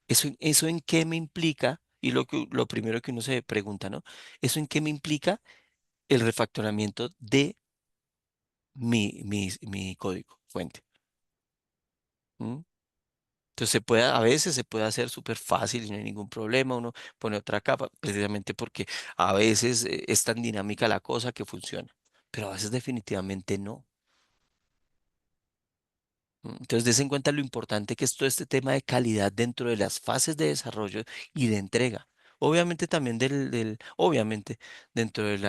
eso en qué me implica, y lo primero que uno se pregunta, ¿no? ¿Eso en qué me implica el refactoramiento de mi código fuente? ¿Mm? Entonces a veces se puede hacer súper fácil y no hay ningún problema, uno pone otra capa, precisamente porque a veces es tan dinámica la cosa que funciona, pero a veces definitivamente no. Entonces, des en cuenta lo importante que es todo este tema de calidad dentro de las fases de desarrollo y de entrega. Obviamente también obviamente dentro del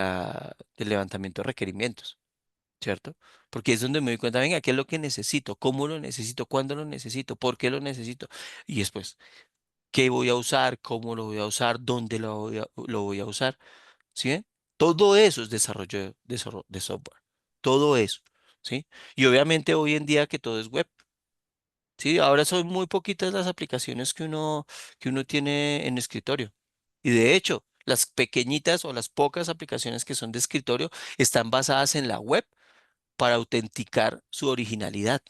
levantamiento de requerimientos, ¿cierto? Porque es donde me doy cuenta, venga, ¿qué es lo que necesito? ¿Cómo lo necesito? ¿Cuándo lo necesito? ¿Por qué lo necesito? Y después, ¿qué voy a usar? ¿Cómo lo voy a usar? ¿Dónde lo voy a usar? ¿Sí ven? Todo eso es desarrollo de software. Todo eso, ¿sí? Y obviamente hoy en día que todo es web. Sí, ahora son muy poquitas las aplicaciones que uno tiene en escritorio. Y de hecho, las pequeñitas o las pocas aplicaciones que son de escritorio están basadas en la web para autenticar su originalidad.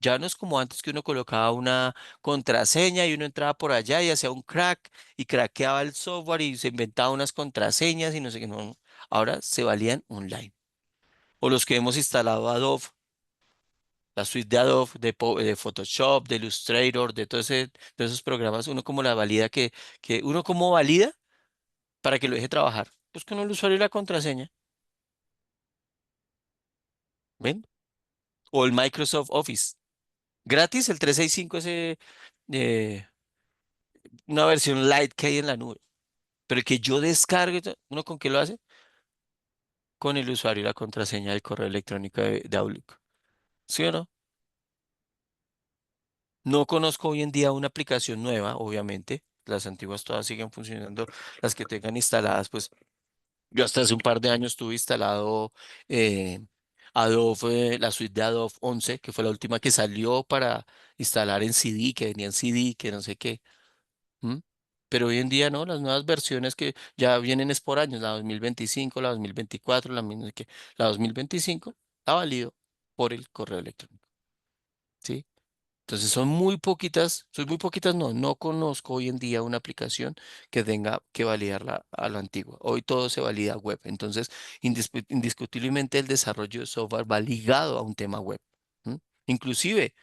Ya no es como antes que uno colocaba una contraseña y uno entraba por allá y hacía un crack y craqueaba el software y se inventaba unas contraseñas y no sé qué. No, ahora se valían online. O los que hemos instalado Adobe, la suite de Adobe, de Photoshop, de Illustrator, de esos programas, uno como la valida que uno como valida para que lo deje trabajar. Pues con el usuario y la contraseña, ¿ven? O el Microsoft Office. Gratis, el 365 ese, eh, una versión light que hay en la nube. Pero el que yo descargue, ¿uno con qué lo hace? Con el usuario y la contraseña del correo electrónico de Outlook. ¿Sí o no? No conozco hoy en día una aplicación nueva, obviamente. Las antiguas todas siguen funcionando. Las que tengan instaladas, pues yo hasta hace un par de años tuve instalado eh, Adobe, la suite de Adobe 11, que fue la última que salió para instalar en CD, que venía en CD, que no sé qué. ¿M? Pero hoy en día no, las nuevas versiones que ya vienen es por años, la 2025, la 2024, la 2025, está válido por el correo electrónico, ¿sí? Entonces son muy poquitas, no conozco hoy en día una aplicación que tenga que validarla a lo antiguo. Hoy todo se valida web. Entonces, indiscutiblemente el desarrollo de software va ligado a un tema web. ¿M? Inclusive,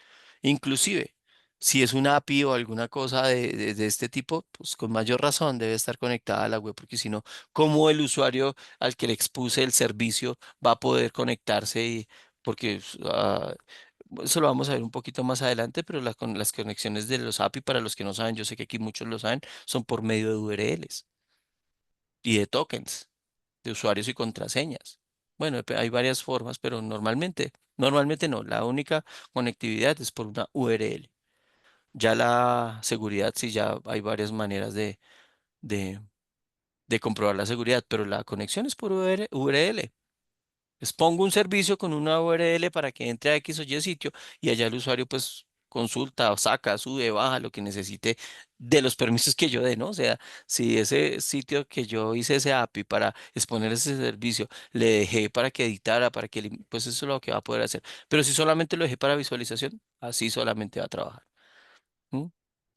inclusive. Si es una API o alguna cosa de este tipo, pues con mayor razón debe estar conectada a la web, porque si no, ¿cómo el usuario al que le expuse el servicio va a poder conectarse? Porque eso lo vamos a ver un poquito más adelante, pero las conexiones de los API, para los que no saben, yo sé que aquí muchos lo saben, son por medio de URLs y de tokens, de usuarios y contraseñas. Bueno, hay varias formas, pero normalmente no. La única conectividad es por una URL. Ya la seguridad, sí, ya hay varias maneras de, de comprobar la seguridad, pero la conexión es por URL. Les pongo un servicio con una URL para que entre a X o Y sitio y allá el usuario pues consulta o saca, sube, baja lo que necesite de los permisos que yo dé, ¿no? O sea, si ese sitio que yo hice ese API para exponer ese servicio, le dejé para que editara, para que, pues eso es lo que va a poder hacer. Pero si solamente lo dejé para visualización, así solamente va a trabajar. ¿Mm?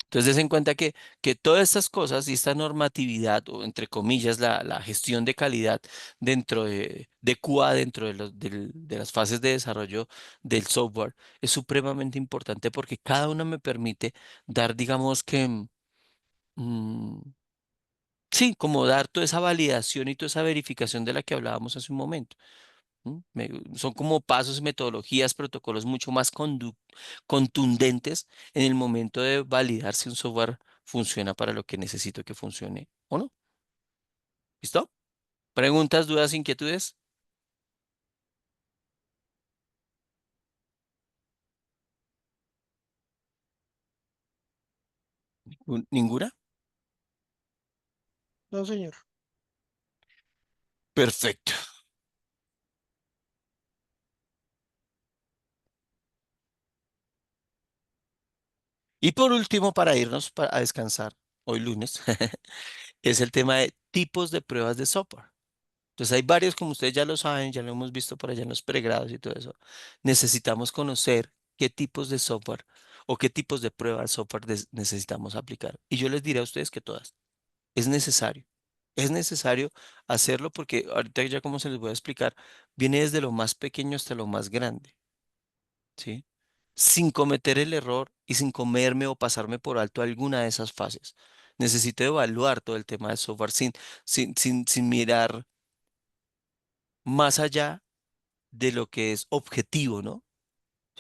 Entonces, des en cuenta que todas estas cosas y esta normatividad, o entre comillas, la gestión de calidad dentro de QA, dentro de las fases de desarrollo del software, es supremamente importante porque cada una me permite dar, digamos que, mm, sí, como dar toda esa validación y toda esa verificación de la que hablábamos hace un momento. Son como pasos, metodologías, protocolos mucho más contundentes en el momento de validar si un software funciona para lo que necesito que funcione o no. ¿Listo? ¿Preguntas, dudas, inquietudes? ¿Ninguna? No, señor. Perfecto. Y por último, para irnos a descansar hoy lunes, es el tema de tipos de pruebas de software. Entonces hay varios, como ustedes ya lo saben, ya lo hemos visto por allá en los pregrados y todo eso. Necesitamos conocer qué tipos de software o qué tipos de pruebas de software necesitamos aplicar. Y yo les diré a ustedes que todas. Es necesario. Es necesario hacerlo porque ahorita ya como se les voy a explicar, viene desde lo más pequeño hasta lo más grande, ¿sí? Sin cometer el error y sin comerme o pasarme por alto alguna de esas fases. Necesito evaluar todo el tema de software sin mirar más allá de lo que es objetivo, ¿no?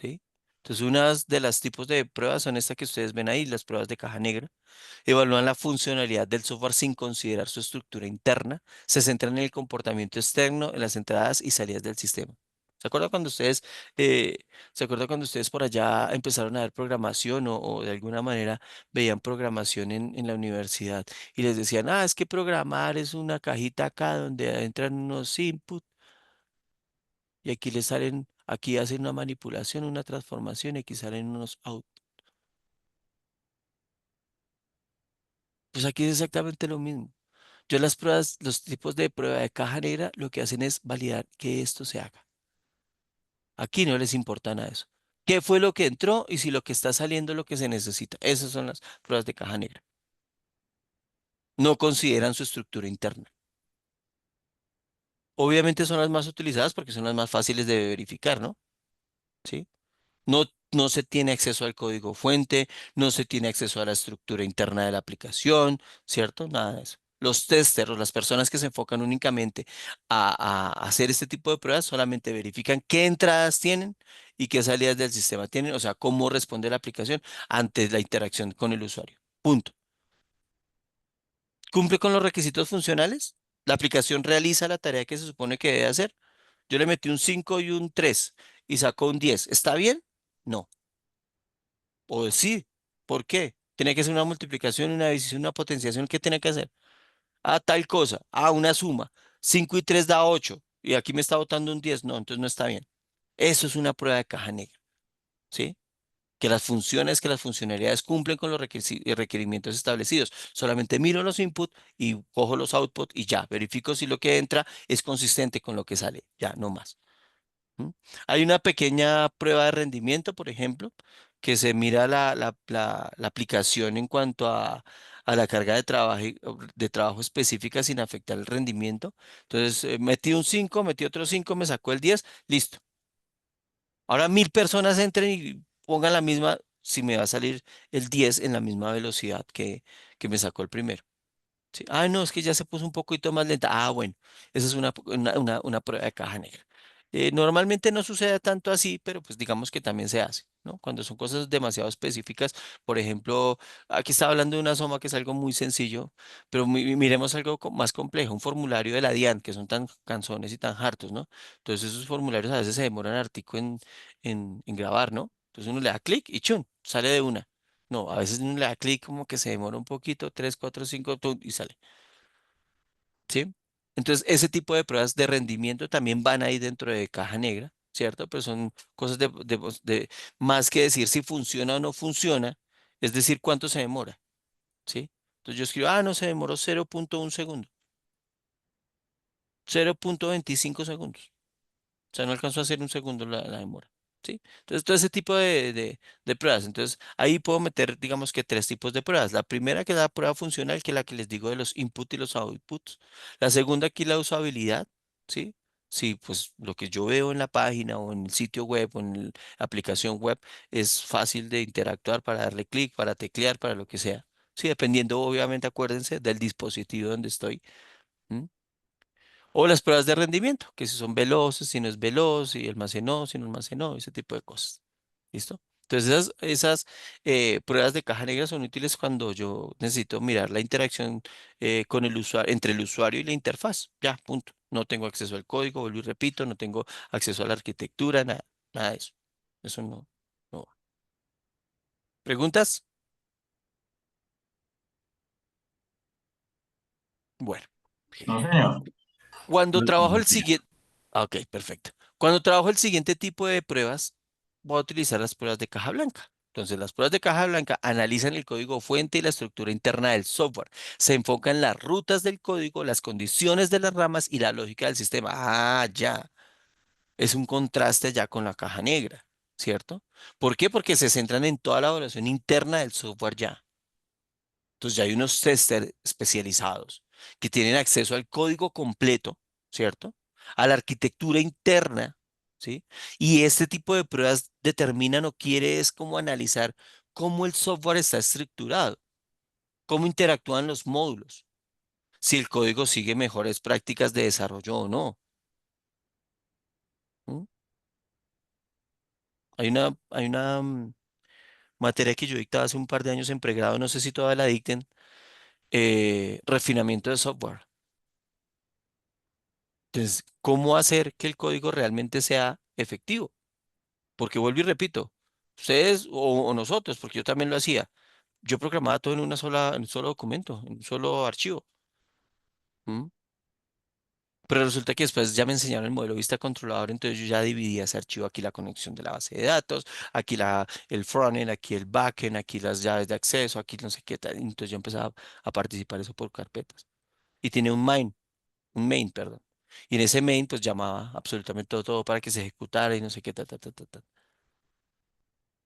¿Sí? Entonces, unas de las tipos de pruebas son estas que ustedes ven ahí, las pruebas de caja negra. Evalúan la funcionalidad del software sin considerar su estructura interna. Se centran en el comportamiento externo, en las entradas y salidas del sistema. ¿Se acuerdan cuando ustedes, eh, ¿se acuerdan cuando ustedes por allá empezaron a ver programación o de alguna manera veían programación en la universidad y les decían, es que programar es una cajita acá donde entran unos inputs y aquí les salen, aquí hacen una manipulación, una transformación y aquí salen unos outputs? Pues aquí es exactamente lo mismo. Yo las pruebas, los tipos de prueba de caja negra, lo que hacen es validar que esto se haga. Aquí no les importa nada de eso. ¿Qué fue lo que entró y si lo que está saliendo es lo que se necesita? Esas son las pruebas de caja negra. No consideran su estructura interna. Obviamente son las más utilizadas porque son las más fáciles de verificar, ¿no? ¿Sí? No, no se tiene acceso al código fuente, no se tiene acceso a la estructura interna de la aplicación, ¿cierto? Nada de eso. Los testers o las personas que se enfocan únicamente a hacer este tipo de pruebas solamente verifican qué entradas tienen y qué salidas del sistema tienen, o sea, cómo responde la aplicación ante la interacción con el usuario. Punto. ¿Cumple con los requisitos funcionales? ¿La aplicación realiza la tarea que se supone que debe hacer? Yo le metí un 5 y un 3 y sacó un 10. ¿Está bien? No. O sí, ¿por qué? Tiene que ser una multiplicación, una división, una potenciación. ¿Qué tiene que hacer? Tal cosa. Una suma. 5 y 3 da 8. Y aquí me está botando un 10. No, entonces no está bien. Eso es una prueba de caja negra. ¿Sí? Que las funciones, que las funcionalidades cumplen con los requerimientos establecidos. Solamente miro los inputs y cojo los outputs y ya, verifico si lo que entra es consistente con lo que sale. Ya, no más. ¿Mm? Hay una pequeña prueba de rendimiento, por ejemplo, que se mira la aplicación en cuanto a la carga de trabajo específica sin afectar el rendimiento. Entonces, metí un 5, metí otro 5, me sacó el 10, listo. Ahora 1000 personas entren y pongan la misma, si me va a salir el 10 en la misma velocidad que me sacó el primero. Sí. Ah, no, es que ya se puso un poquito más lenta. Ah, bueno, esa es una prueba de caja negra. Normalmente no sucede tanto así, pero pues digamos que también se hace, ¿no? Cuando son cosas demasiado específicas, por ejemplo, aquí estaba hablando de una soma que es algo muy sencillo, pero miremos algo más complejo, un formulario de la DIAN, que son tan cansones y tan hartos, ¿no? Entonces esos formularios a veces se demoran hartico en grabar, ¿no? Entonces uno le da clic y ¡chun! Sale de una. No, a veces uno le da clic como que se demora un poquito, 3, 4, 5, y sale. ¿Sí? Entonces, ese tipo de pruebas de rendimiento también van ahí dentro de caja negra, ¿cierto? Pero son cosas más que decir si funciona o no funciona, es decir, cuánto se demora, ¿sí? Entonces yo escribo, no, se demoró 0,1 segundo, 0,25 segundos. O sea, no alcanzó a hacer un segundo la demora. ¿Sí? Entonces, todo ese tipo de pruebas. Entonces, ahí puedo meter, digamos que tres tipos de pruebas. La primera, que es la prueba funcional, que es la que les digo de los inputs y los outputs. La segunda, aquí la usabilidad. ¿Sí? Sí, pues lo que yo veo en la página o en el sitio web o en la aplicación web es fácil de interactuar para darle clic, para teclear, para lo que sea. Sí, dependiendo, obviamente, acuérdense del dispositivo donde estoy. ¿M? O las pruebas de rendimiento, que si son veloces, si no es veloz, si almacenó, si no almacenó, ese tipo de cosas. ¿Listo? Entonces esas pruebas de caja negra son útiles cuando yo necesito mirar la interacción con el usuario, entre el usuario y la interfaz. Ya, punto. No tengo acceso al código, vuelvo y repito, no tengo acceso a la arquitectura, nada, nada de eso. Eso no, no va. ¿Preguntas? Bueno. No, señor. Cuando trabajo el Mentira. siguiente, ok, perfecto. Cuando trabajo el siguiente tipo de pruebas, voy a utilizar las pruebas de caja blanca. Entonces, las pruebas de caja blanca analizan el código fuente y la estructura interna del software. Se enfocan en las rutas del código, las condiciones de las ramas y la lógica del sistema. Ah, ya. Es un contraste ya con la caja negra, ¿cierto? ¿Por qué? Porque se centran en toda la evaluación interna del software ya. Entonces ya hay unos testers especializados que tienen acceso al código completo, ¿cierto? A la arquitectura interna, ¿sí? Y este tipo de pruebas determinan o quiere es como analizar cómo el software está estructurado, cómo interactúan los módulos, si el código sigue mejores prácticas de desarrollo o no. ¿M? Hay una materia que yo dictaba hace un par de años en pregrado, no sé si todavía la dicten, refinamiento de software. Entonces, ¿cómo hacer que el código realmente sea efectivo? Porque vuelvo y repito, ustedes o nosotros, porque yo también lo hacía, yo programaba todo en un solo documento, en un solo archivo. ¿M? Pero resulta que después ya me enseñaron el modelo vista controlador, entonces yo ya dividía ese archivo, aquí la conexión de la base de datos, aquí el frontend, aquí el backend, aquí las llaves de acceso, aquí no sé qué tal. Entonces yo empezaba a participar eso por carpetas. Y tiene un main, perdón. Y en ese main, pues llamaba absolutamente todo para que se ejecutara y no sé qué, ta.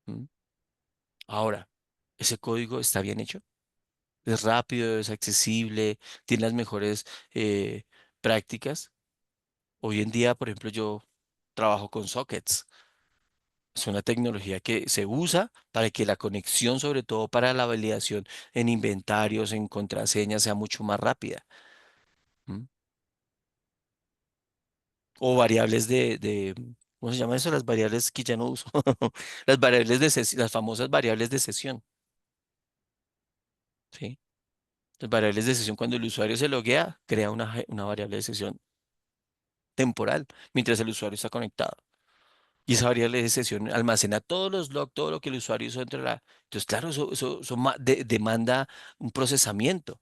¿M? Ahora, ¿ese código está bien hecho? ¿Es rápido, es accesible, tiene las mejores eh, prácticas? Hoy en día, por ejemplo, yo trabajo con sockets. Es una tecnología que se usa para que la conexión, sobre todo para la validación en inventarios, en contraseñas, sea mucho más rápida. ¿M? O variables ¿cómo se llama eso? Las variables que ya no uso. Las variables de sesión, las famosas variables de sesión. ¿Sí? Las variables de sesión, cuando el usuario se loguea, crea una variable de sesión temporal mientras el usuario está conectado. Y esa variable de sesión almacena todos los logs, todo lo que el usuario hizo dentro de la... Entonces, claro, eso demanda un procesamiento.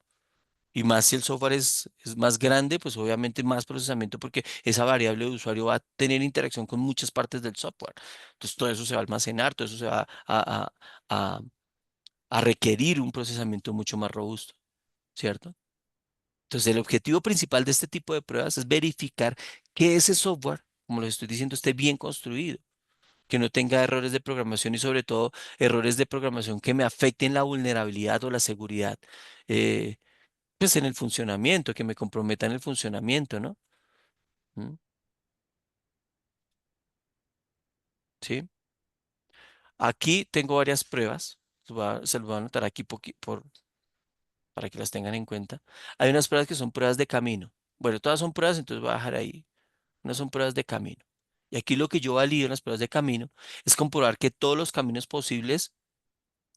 Y más si el software es más grande, pues obviamente más procesamiento porque esa variable de usuario va a tener interacción con muchas partes del software. Entonces, todo eso se va a almacenar, todo eso se va a, a requerir un procesamiento mucho más robusto, ¿cierto? Entonces, el objetivo principal de este tipo de pruebas es verificar que ese software, como les estoy diciendo, esté bien construido, que no tenga errores de programación y sobre todo errores de programación que me afecten la vulnerabilidad o la seguridad, eh, pues en el funcionamiento, que me comprometan el funcionamiento, ¿no? ¿Mm? ¿Sí? Aquí tengo varias pruebas. Se los voy a anotar aquí para que las tengan en cuenta. Hay unas pruebas que son pruebas de camino. Bueno, todas son pruebas, entonces voy a dejar ahí. Unas son pruebas de camino. Y aquí lo que yo valido en las pruebas de camino es comprobar que todos los caminos posibles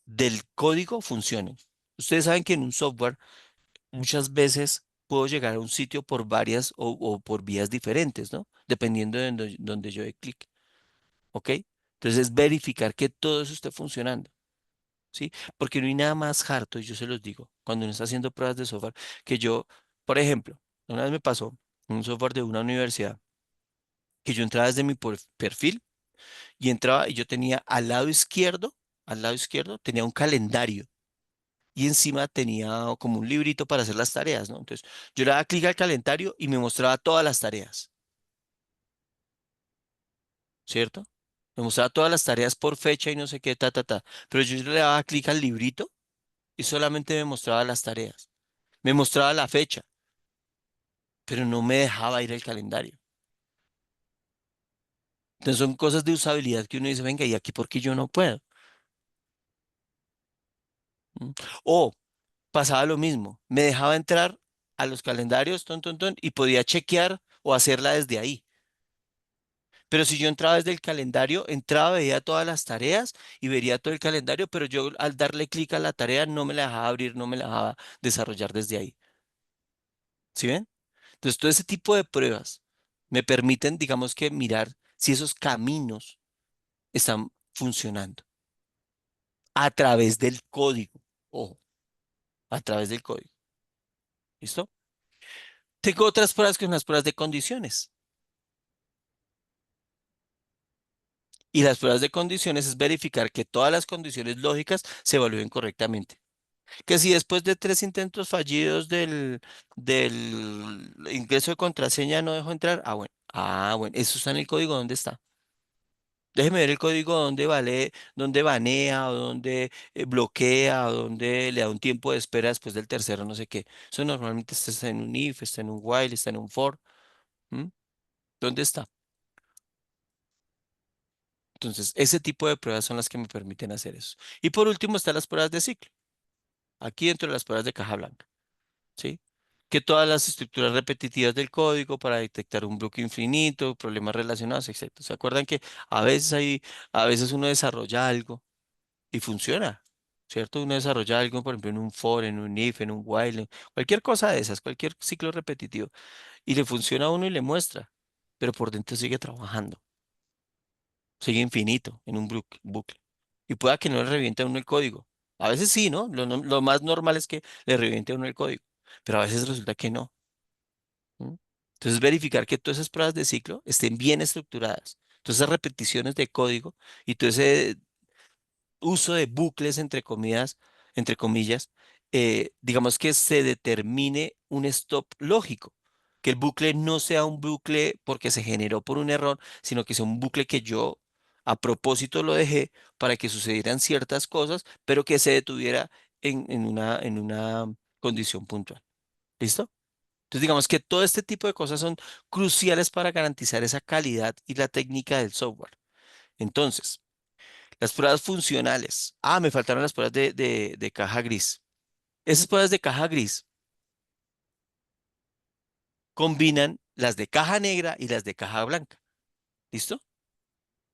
del código funcionen. Ustedes saben que en un software muchas veces puedo llegar a un sitio por varias o por vías diferentes, ¿no? Dependiendo de donde yo dé clic. ¿Ok? Entonces es verificar que todo eso esté funcionando. ¿Sí? Porque no hay nada más harto, y yo se los digo, cuando uno está haciendo pruebas de software, que yo, por ejemplo, una vez me pasó un software de una universidad que yo entraba desde mi perfil y entraba y yo tenía al lado izquierdo tenía un calendario y encima tenía como un librito para hacer las tareas, ¿no? Entonces yo le daba clic al calendario y me mostraba todas las tareas, ¿cierto? Me mostraba todas las tareas por fecha y no sé qué, ta, ta, ta. Pero yo le daba clic al librito y solamente me mostraba las tareas. Me mostraba la fecha, pero no me dejaba ir al calendario. Entonces son cosas de usabilidad que uno dice, venga, ¿y aquí por qué yo no puedo? ¿Mm? O pasaba lo mismo, me dejaba entrar a los calendarios, ton, ton, ton, y podía chequear o hacerla desde ahí. Pero si yo entraba desde el calendario, entraba, veía todas las tareas y vería todo el calendario, pero yo al darle clic a la tarea no me la dejaba abrir, no me la dejaba desarrollar desde ahí. ¿Sí ven? Entonces, todo ese tipo de pruebas me permiten, digamos que, mirar si esos caminos están funcionando a través del código. Ojo, a través del código. ¿Listo? Tengo otras pruebas que son las pruebas de condiciones. Y las pruebas de condiciones es verificar que todas las condiciones lógicas se evalúen correctamente. Que si después de 3 intentos fallidos del ingreso de contraseña no dejo entrar, bueno, eso está en el código, ¿dónde está? Déjeme ver el código donde banea, o donde bloquea, o donde le da un tiempo de espera después del tercero, no sé qué. Eso normalmente está en un if, está en un while, está en un for. ¿M? ¿Dónde está? Entonces, ese tipo de pruebas son las que me permiten hacer eso. Y por último están las pruebas de ciclo. Aquí dentro de las pruebas de caja blanca. ¿Sí? Que todas las estructuras repetitivas del código para detectar un bloque infinito, problemas relacionados, etcétera. ¿Se acuerdan que a veces uno desarrolla algo y funciona? ¿Cierto? Uno desarrolla algo, por ejemplo, en un for, en un if, en un while, cualquier cosa de esas, cualquier ciclo repetitivo, y le funciona a uno y le muestra, pero por dentro sigue trabajando, sigue infinito en un bucle. Y pueda que no le reviente a uno el código. A veces sí, ¿no? Lo más normal es que le reviente a uno el código, pero a veces resulta que no. ¿Mm? Entonces, verificar que todas esas pruebas de ciclo estén bien estructuradas. Todas esas repeticiones de código y todo ese uso de bucles, entre comillas, digamos que se determine un stop lógico. Que el bucle no sea un bucle porque se generó por un error, sino que sea un bucle que yo a propósito lo dejé para que sucedieran ciertas cosas, pero que se detuviera en una condición puntual. ¿Listo? Entonces, digamos que todo este tipo de cosas son cruciales para garantizar esa calidad y la técnica del software. Entonces, las pruebas funcionales. Ah, me faltaron las pruebas de caja gris. Esas pruebas de caja gris combinan las de caja negra y las de caja blanca. ¿Listo?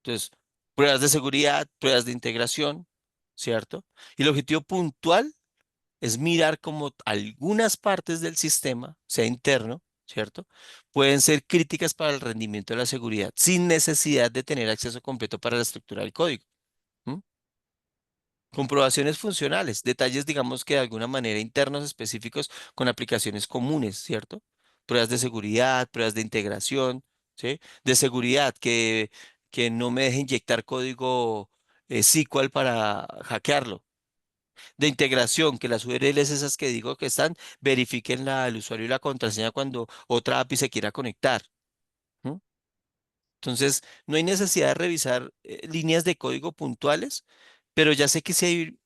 Entonces, pruebas de seguridad, pruebas de integración, ¿cierto? Y el objetivo puntual es mirar cómo algunas partes del sistema, sea interno, ¿cierto? Pueden ser críticas para el rendimiento de la seguridad sin necesidad de tener acceso completo para la estructura del código. ¿M? Comprobaciones funcionales, detalles, digamos que de alguna manera internos específicos con aplicaciones comunes, ¿cierto? Pruebas de seguridad, pruebas de integración, ¿sí? De seguridad, que no me deje inyectar código SQL para hackearlo. De integración, que las URLs esas que digo que están, verifiquen el usuario y la contraseña cuando otra API se quiera conectar. ¿M? Entonces, no hay necesidad de revisar líneas de código puntuales, pero ya sé que si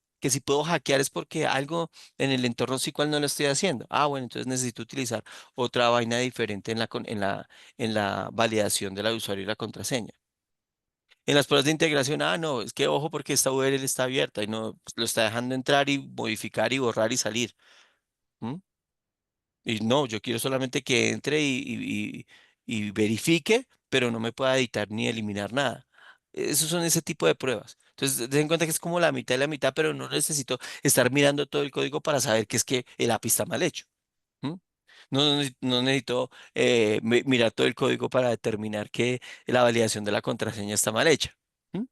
puedo hackear es porque algo en el entorno SQL no lo estoy haciendo. Ah, bueno, entonces necesito utilizar otra vaina diferente en la validación del usuario y la contraseña. En las pruebas de integración, no, es que ojo porque esta URL está abierta y no pues, lo está dejando entrar y modificar y borrar y salir. ¿M? Y no, yo quiero solamente que entre y verifique, pero no me pueda editar ni eliminar nada. Esos son ese tipo de pruebas. Entonces, ten en cuenta que es como la mitad y la mitad, pero no necesito estar mirando todo el código para saber que es que el API está mal hecho. ¿M? No necesito mirar todo el código para determinar que la validación de la contraseña está mal hecha. ¿M?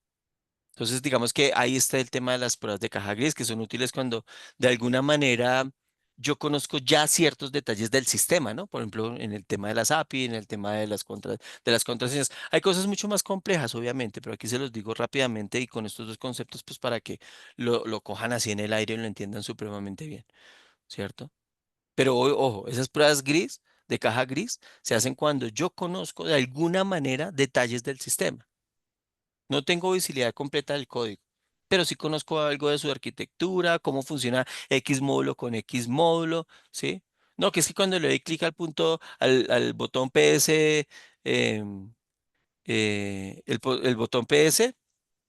Entonces, digamos que ahí está el tema de las pruebas de caja gris, que son útiles cuando de alguna manera yo conozco ya ciertos detalles del sistema, ¿no? Por ejemplo, en el tema de las API, en el tema de de las contraseñas. Hay cosas mucho más complejas, obviamente, pero aquí se los digo rápidamente y con estos dos conceptos, pues para que lo cojan así en el aire y lo entiendan supremamente bien, ¿cierto? Pero ojo, esas pruebas gris, de caja gris, se hacen cuando yo conozco de alguna manera detalles del sistema. No tengo visibilidad completa del código, pero sí conozco algo de su arquitectura, cómo funciona X módulo con X módulo, ¿sí? No, que es que cuando le doy clic al punto, al botón PS, el botón PS,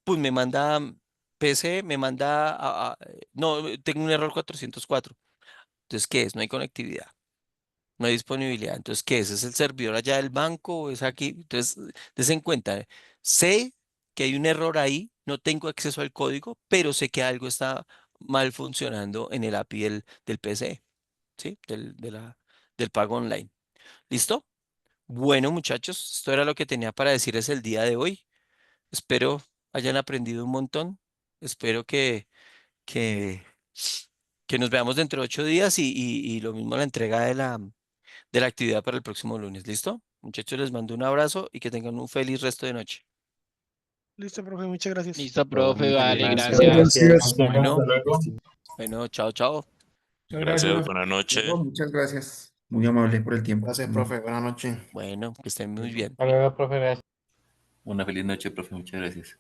pues me manda PC, me manda no, tengo un error 404. Entonces, ¿qué es? No hay conectividad. No hay disponibilidad. Entonces, ¿qué es? ¿Es el servidor allá del banco o es aquí? Entonces, des en cuenta, sé que hay un error ahí, no tengo acceso al código, pero sé que algo está mal funcionando en el API del PC, ¿sí? Del pago online. ¿Listo? Bueno, muchachos, esto era lo que tenía para decirles el día de hoy. Espero hayan aprendido un montón. Espero que, que nos veamos dentro de 8 días y lo mismo la entrega de la actividad para el próximo lunes. ¿Listo? Muchachos, les mando un abrazo y que tengan un feliz resto de noche. Listo, profe, muchas gracias. Listo, Todo profe, muy bien, vale, listo. gracias. Gracias. Bueno, Hasta luego. bueno, chao, chao. Muchas Gracias, gracias. buenas noches. Muchas gracias. Muy amable por el tiempo. Gracias, profe. Buenas noches. Bueno, que estén muy bien. Hasta luego, profe, gracias. Una feliz noche, profe, muchas gracias.